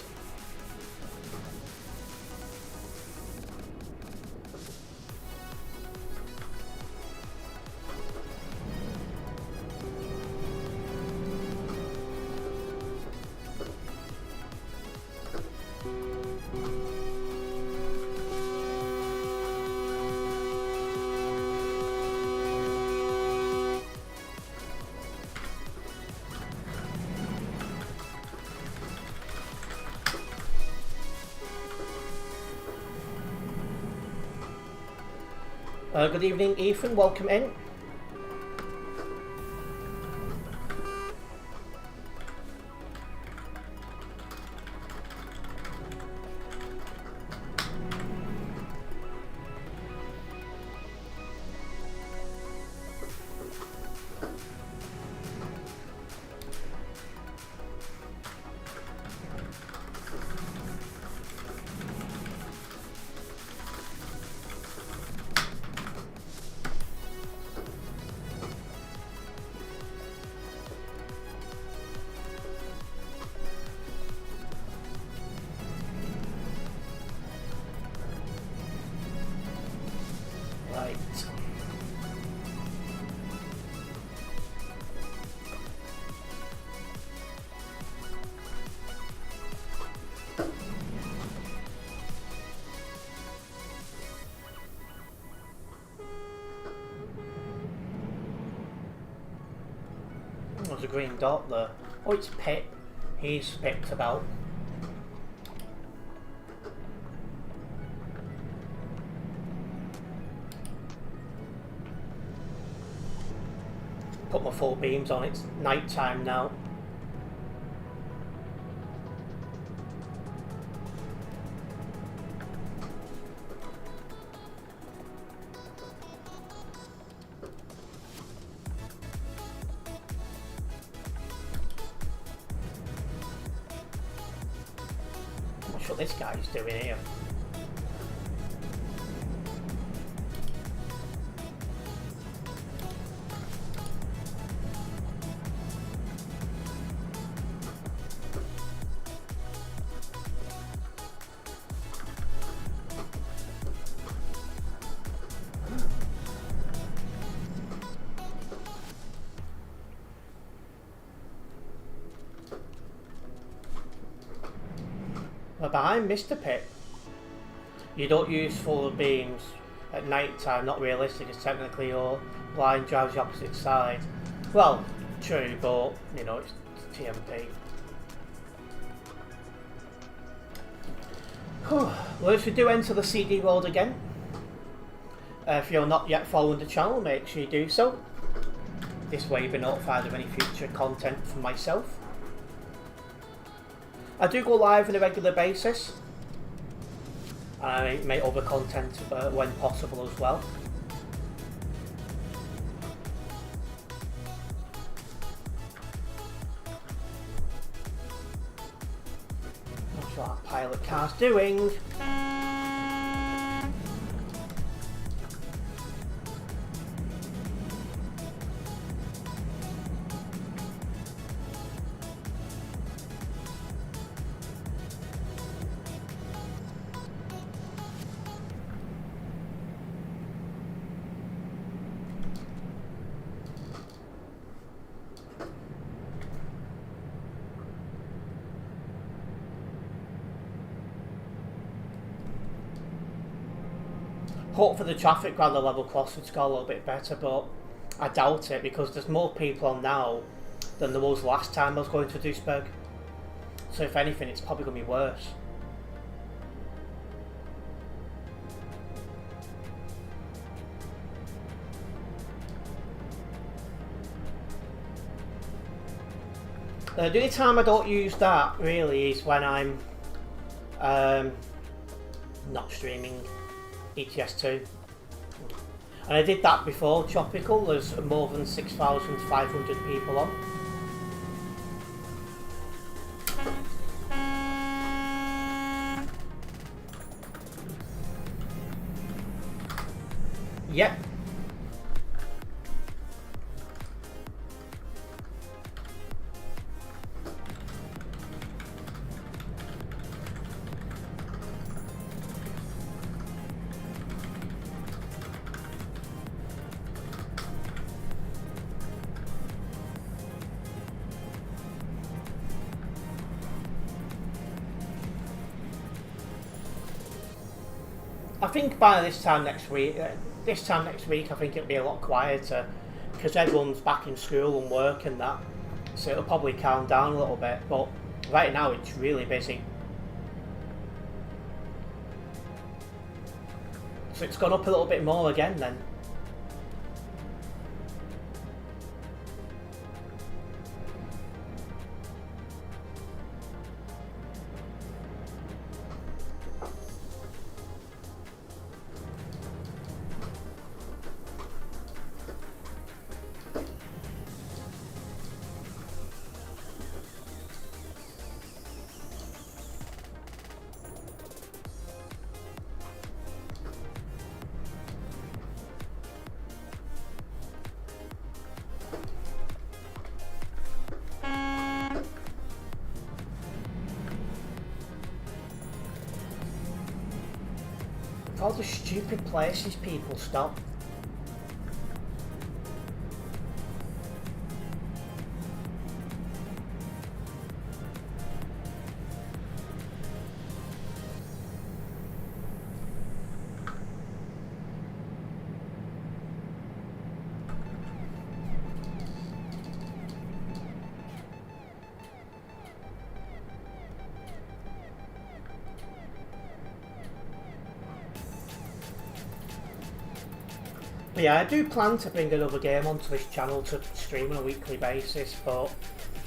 Speaker 1: Good evening, Ethan. Welcome in. There's a green dot there. Oh, it's Pip. He's picked about. Put my full beams on. It's night time now. What this guy's doing here. Behind Mr. Pip. You don't use full beams at night time, not realistic, as technically your line drives the opposite side. Well, true, but you know, it's TMP. Well, if you do enter the CD world again, if you're not yet following the channel, make sure you do so. This way you'll be notified of any future content from myself. I do go live on a regular basis. and I make other content when possible as well. Not sure what that pilot car's doing. Hope for the traffic around the level crossing to go a little bit better, but I doubt it because there's more people on now than there was last time I was going to Duisburg. So if anything, it's probably going to be worse. The only time I don't use that really is when I'm not streaming ETS2. And I did that before Tropical. There's more than 6,500 people on. Yep. I think by this time next week, I think it'll be a lot quieter because everyone's back in school and work and that, so it'll probably calm down a little bit. But right now, it's really busy. So it's gone up a little bit more again then. All the stupid places people stop. Yeah, I do plan to bring another game onto this channel to stream on a weekly basis, but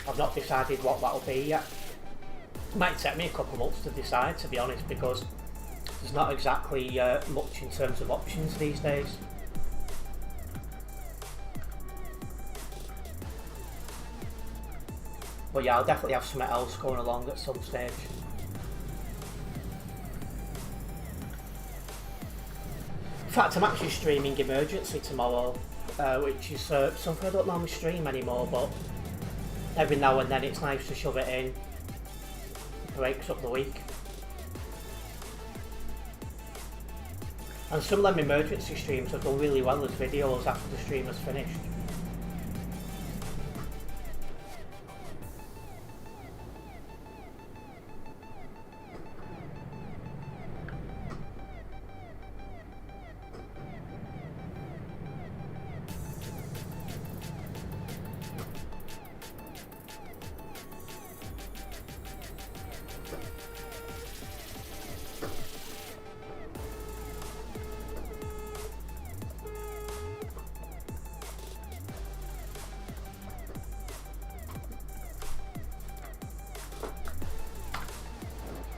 Speaker 1: I've not decided what that'll be yet. It might take me a couple of months to decide, to be honest, because there's not exactly much in terms of options these days. But yeah, I'll definitely have something else going along at some stage. In fact, I'm actually streaming Emergency tomorrow, which is something I don't normally stream anymore, but every now and then it's nice to shove it in. It breaks up the week. And some of them Emergency streams have done really well as videos after the stream has finished.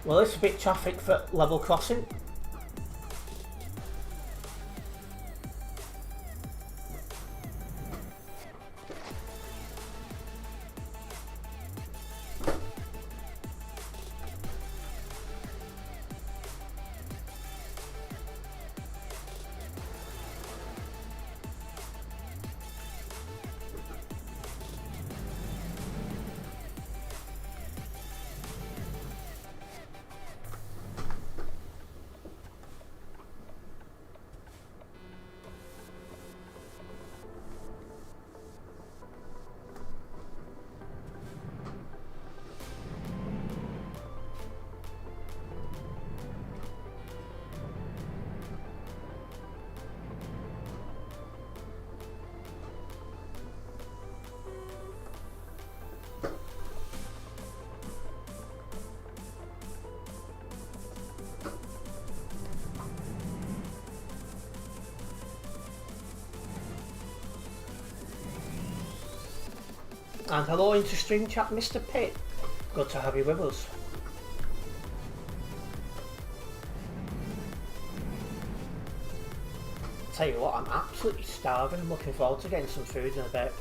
Speaker 1: Well, there's a bit of traffic for level crossing. And hello into stream chat, Mr. Pitt. Good to have you with us. Tell you what, I'm absolutely starving. I'm looking forward to getting some food in a bit.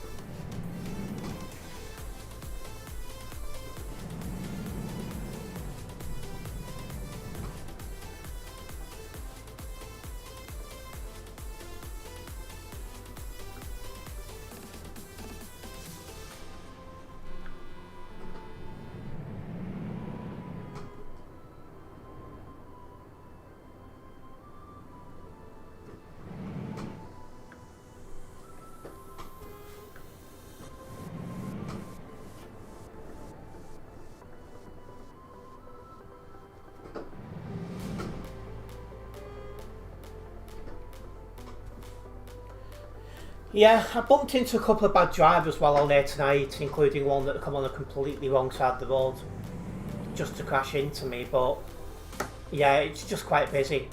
Speaker 1: Yeah, I bumped into a couple of bad drivers while on there tonight, including one that come on a completely wrong side of the road just to crash into me, but yeah, it's just quite busy.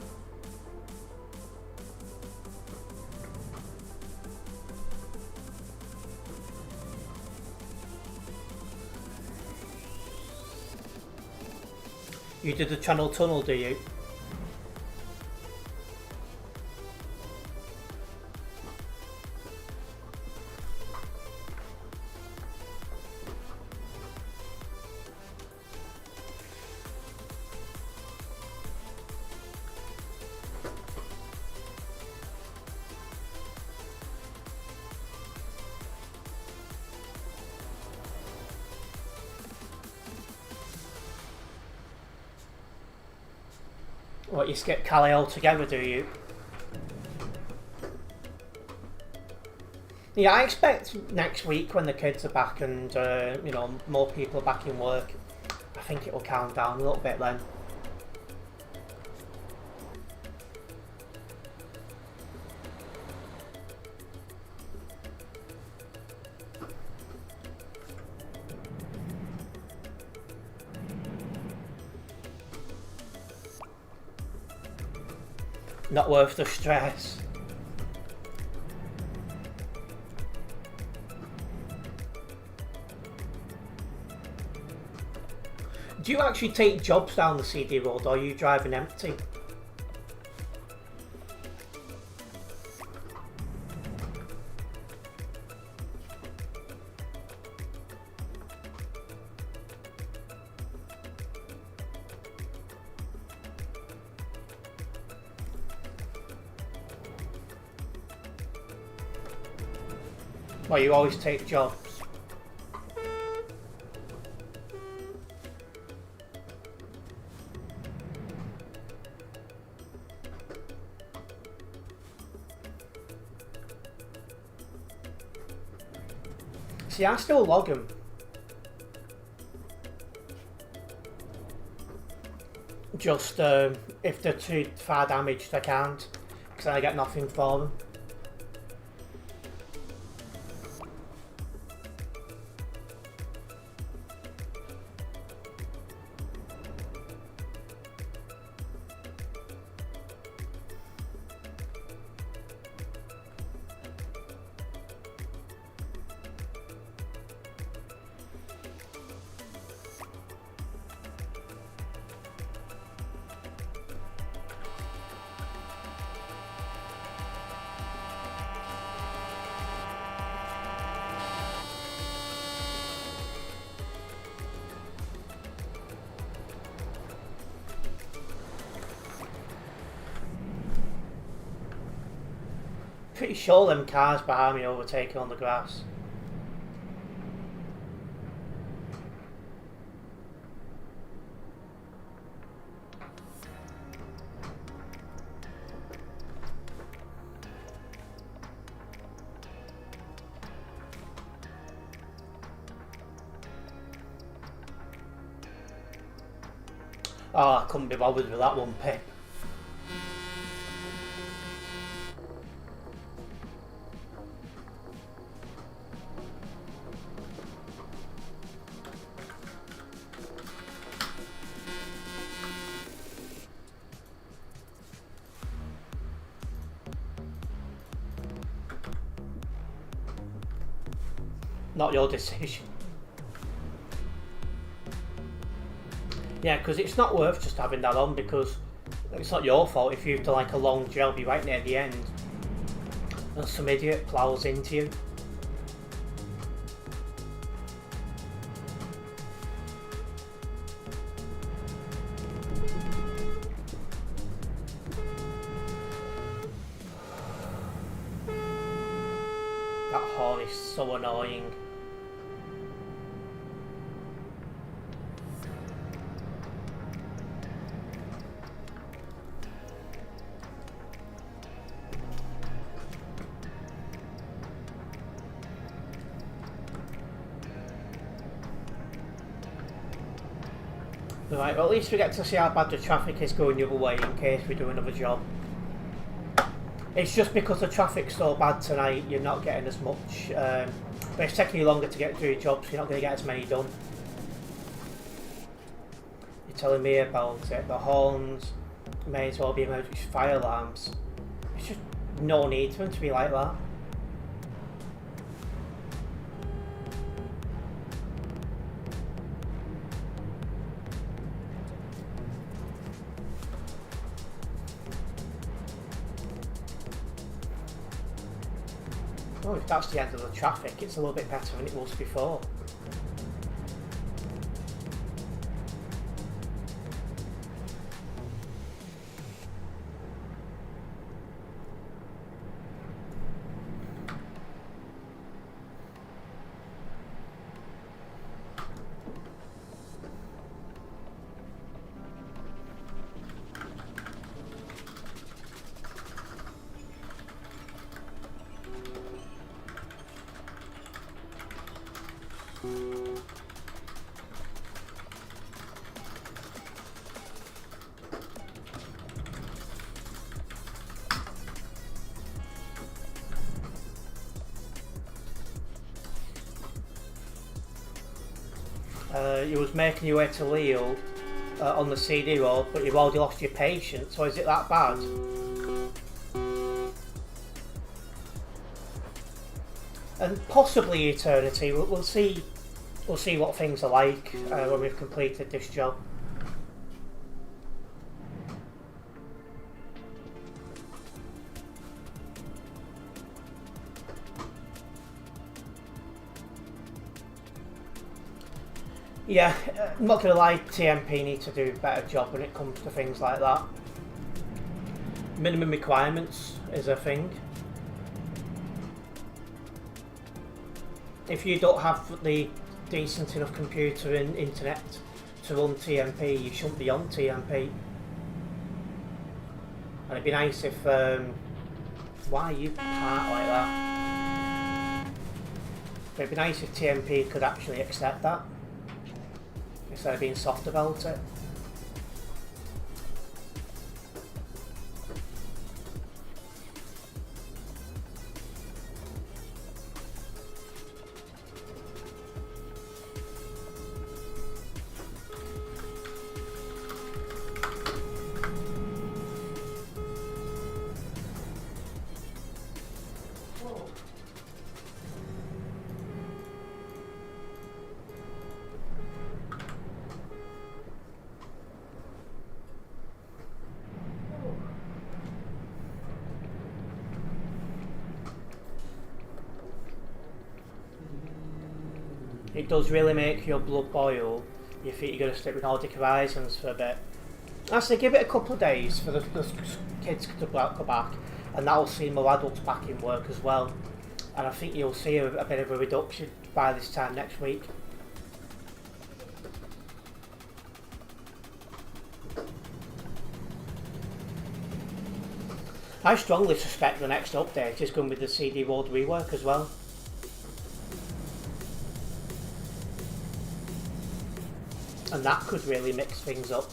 Speaker 1: You did the Channel Tunnel, do you? What, you skip Calais altogether, do you? Yeah, I expect next week when the kids are back and you know, more people are back in work, I think it'll calm down a little bit then. Not worth the stress. Do you actually take jobs down the CD road, or are you driving empty? Or you always take jobs? See, I still log them. Just if they're too far damaged, I can't, because I get nothing for them. Pretty sure them cars behind me overtaking on the grass. Oh, I couldn't be bothered with that one, Pip. Not your decision. Yeah, because it's not worth just having that on, because it's not your fault if you've done like a long job, you're right near the end, and some idiot plows into you. That horn is so annoying. Right, well at least we get to see how bad the traffic is going the other way in case we do another job. It's just because the traffic's so bad tonight, you're not getting as much, but it's taking you longer to get through your job, so you're not going to get as many done. You're telling me about it, the horns may as well be emergency fire alarms. There's just no need for them to be like that. Oh, if that's the end of the traffic, it's a little bit better than it was before. You was making your way to Leo on the CD road, but you've already lost your patient, so is it that bad? And possibly eternity. We'll see. We'll see what things are like when we've completed this job. Yeah, I'm not going to lie, TMP need to do a better job when it comes to things like that. Minimum requirements is a thing. If you don't have the decent enough computer and internet to run TMP, you shouldn't be on TMP. And it'd be nice if... why are you part like that? But it'd be nice if TMP could actually accept that, instead of being soft about it. It does really make your blood boil. You think you're going to stick with Nordic Horizons for a bit. Actually, give it a couple of days for the kids to go back, and that'll see more adults back in work as well. And I think you'll see a bit of a reduction by this time next week. I strongly suspect the next update is going to be the CD Road rework as well. And that could really mix things up.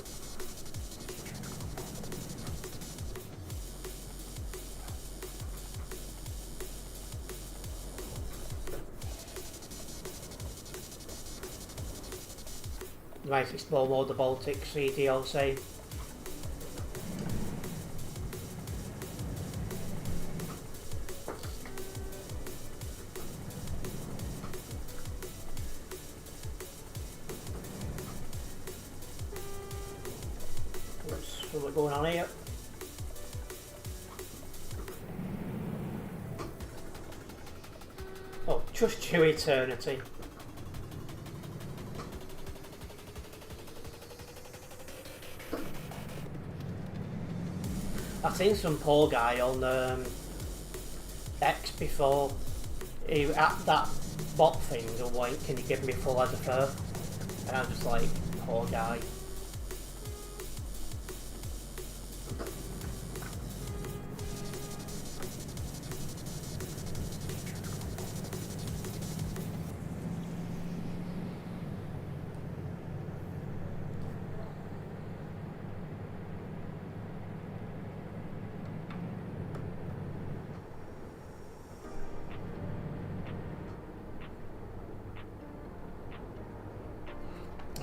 Speaker 1: Might explore more the Baltic Sea DLC. What's going on here? Oh, trust you eternity. I've seen some poor guy on X before. He at that bot thing and went, "Can you give me full head of fur?" And I'm just like, poor guy.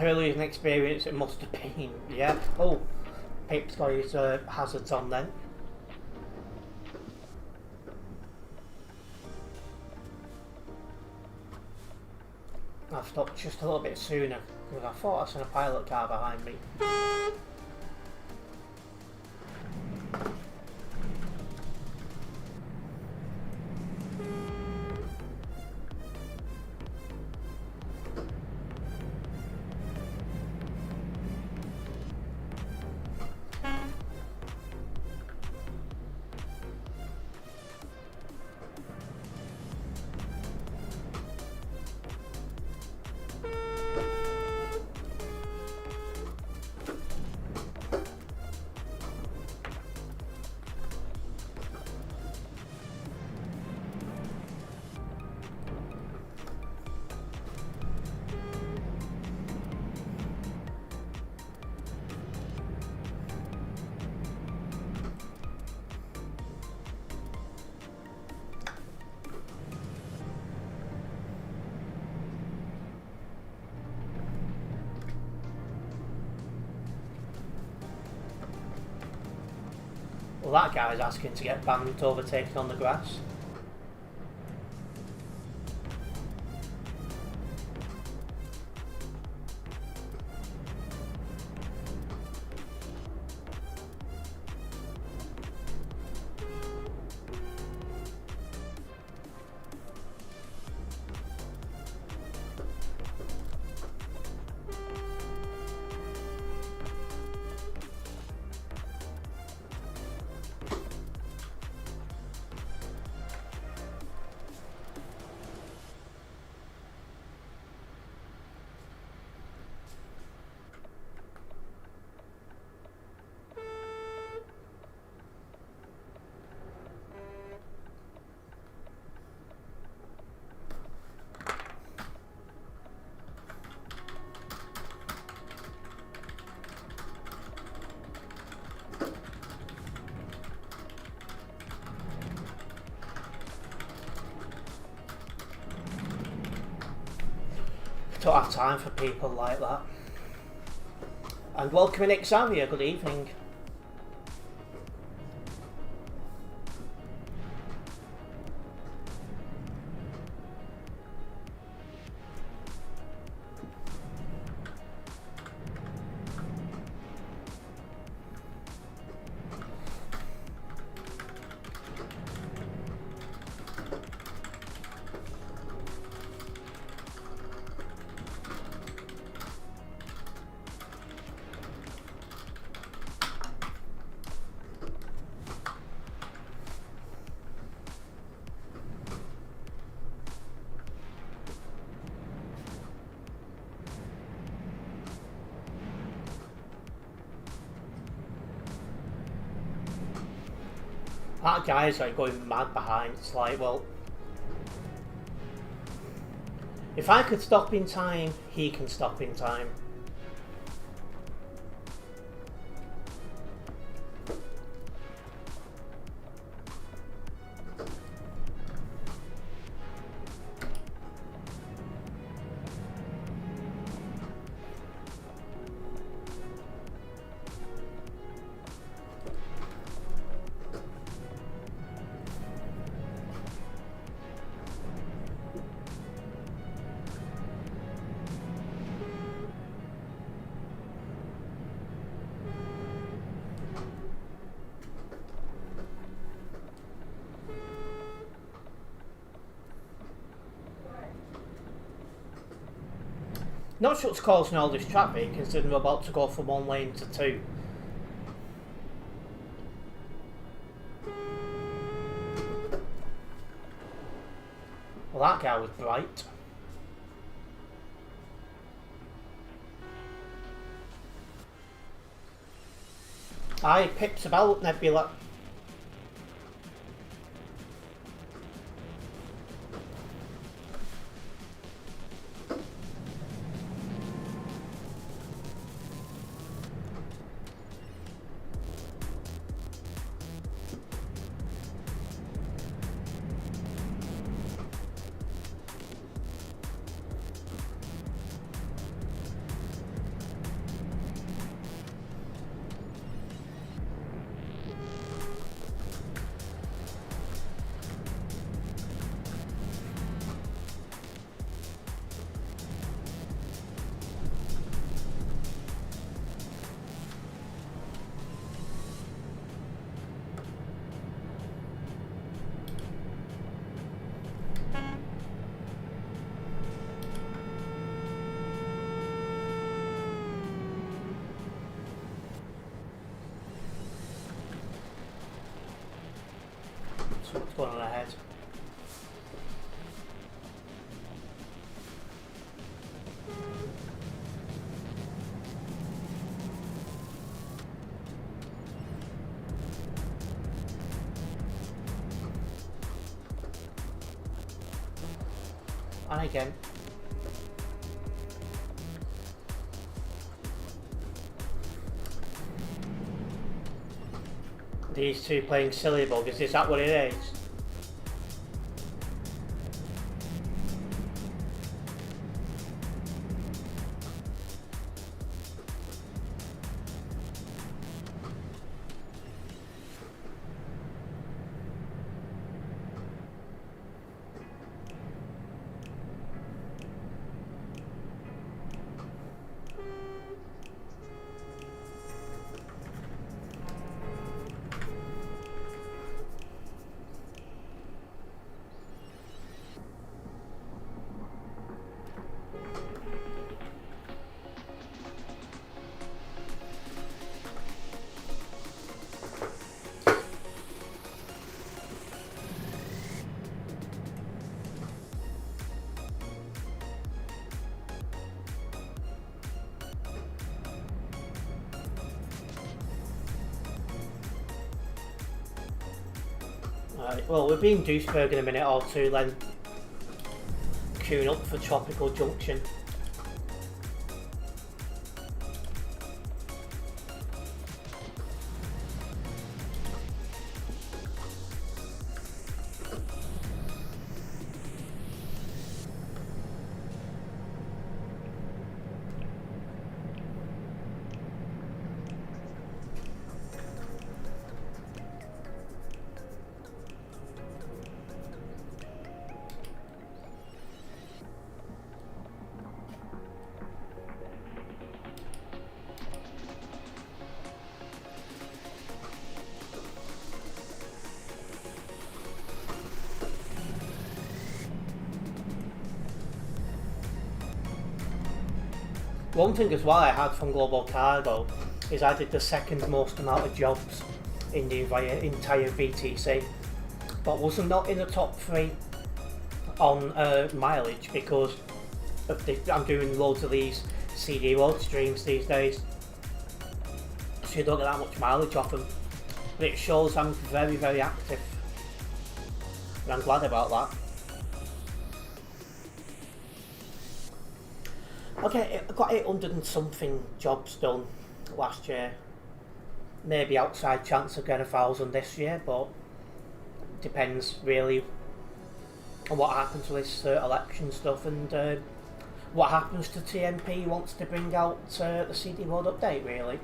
Speaker 1: Early an experience it must have been, yeah. Oh, Pip's got his hazards on then. I've stopped just a little bit sooner because I thought I saw a pilot car behind me. Well, that guy's asking to get banned overtaking on the grass. Don't have time for people like that. And welcome in Xavier, good evening. That guy's like going mad behind. It's like, well, if I could stop in time, he can stop in time. Not sure what's causing all this traffic, considering we're about to go from one lane to two. Well, that guy was bright. Aye, pips about, Nebula. So what's going on ahead? And again. These two playing silly buggers, is that what it is? Right, well, we'll be in Duisburg in a minute or two, then queuing up for Tropical Junction. One thing as well I had from Global Cargo is I did the second most amount of jobs in the entire VTC, but wasn't not in the top 3 on mileage because I'm doing loads of these CD road streams these days, so you don't get that much mileage off them. But it shows I'm very, very active, and I'm glad about that. Okay, I got 800 and something jobs done last year. Maybe outside chance of getting 1,000 this year, but depends really on what happens with this election stuff and what happens to TMP wants to bring out the CD road update really.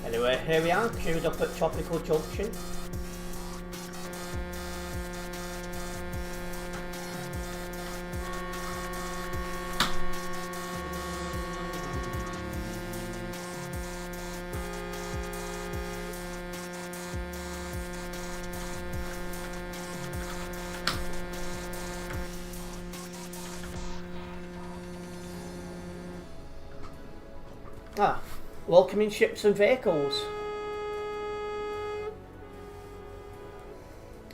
Speaker 1: Anyway, here we are, queued up at Tropical Junction. Ah, welcoming ships and vehicles.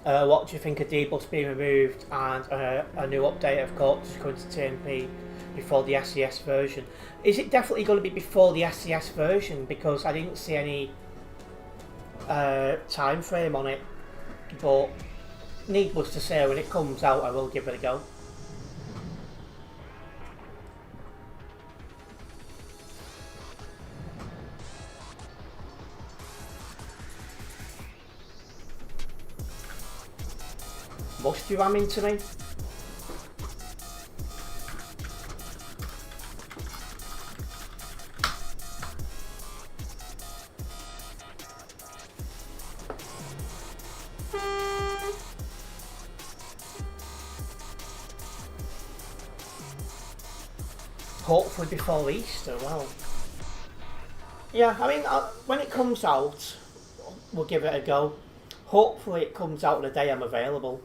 Speaker 1: What do you think of debuffs being removed and a new update of courts coming to TNP before the SCS version? Is it definitely going to be before the SCS version? Because I didn't see any time frame on it, but needless to say, when it comes out I will give it a go. Must you ram into me? Hopefully before Easter, well. Yeah, I mean, when it comes out, we'll give it a go. Hopefully it comes out the day I'm available.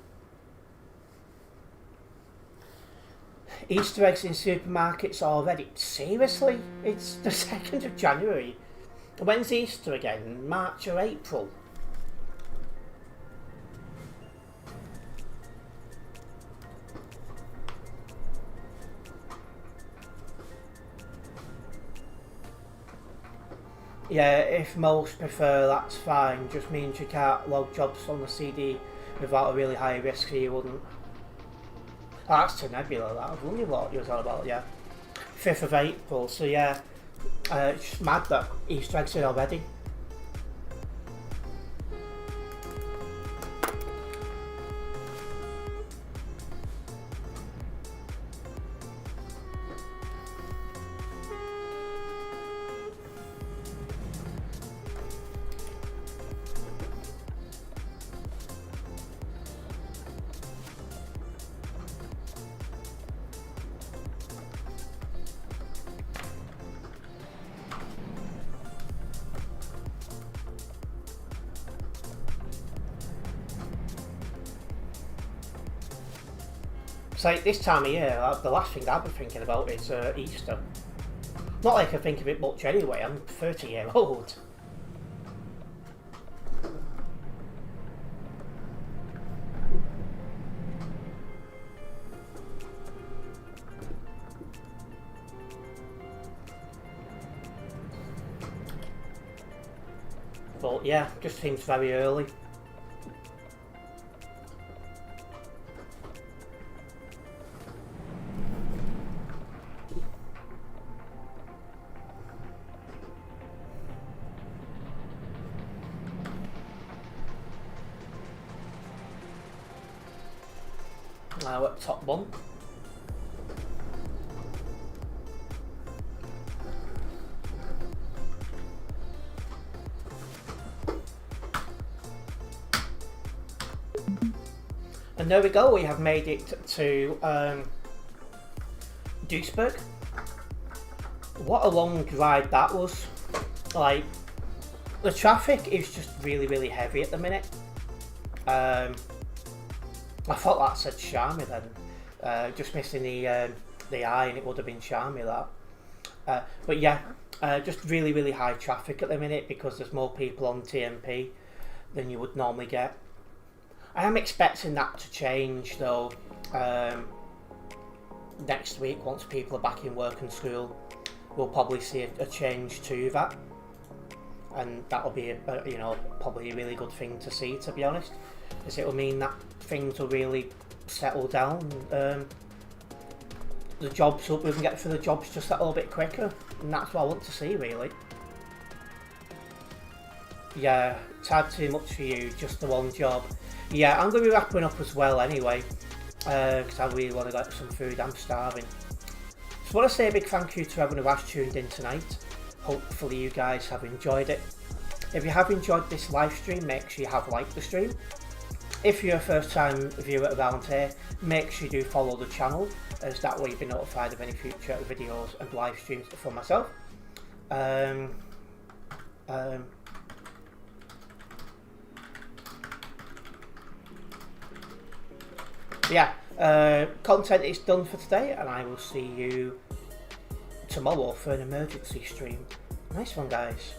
Speaker 1: Easter eggs in supermarkets already? Seriously? It's the 2nd of January. When's Easter again? March or April? Yeah, if most prefer, that's fine. Just means you can't log jobs on the CD without a really high risk, so you wouldn't. Oh, that's to Nebula, that. I was wondering what you was all about, yeah. 5th of April, so yeah. It's just mad that Easter eggs are already. It's like this time of year, the last thing I've been thinking about is Easter. Not like I think of it much anyway, I'm 30 years old. But yeah, just seems very early. We're at top 1. And there we go, we have made it to Duisburg. What a long ride that was. Like, the traffic is just really heavy at the minute. I thought that said Charmy then. Just missing the I, and it would have been Charmy that. But yeah, just really high traffic at the minute because there's more people on TMP than you would normally get. I am expecting that to change though next week once people are back in work and school. We'll probably see a change to that, and that'll be probably a really good thing to see, to be honest, as it will mean that things will really settle down. The jobs, we can get through the jobs just that little bit quicker, and that's what I want to see really. Yeah, it's had too much for you, just the one job. Yeah, I'm going to be wrapping up as well anyway, because I really want to get some food, I'm starving. Just want to say a big thank you to everyone who has tuned in tonight. Hopefully you guys have enjoyed it. If you have enjoyed this live stream, make sure you have liked the stream. If you're a first time viewer around here, make sure you do follow the channel, as that way you'll be notified of any future videos and live streams from myself. Yeah, content is done for today, and I will see you tomorrow for an emergency stream. Nice one, guys.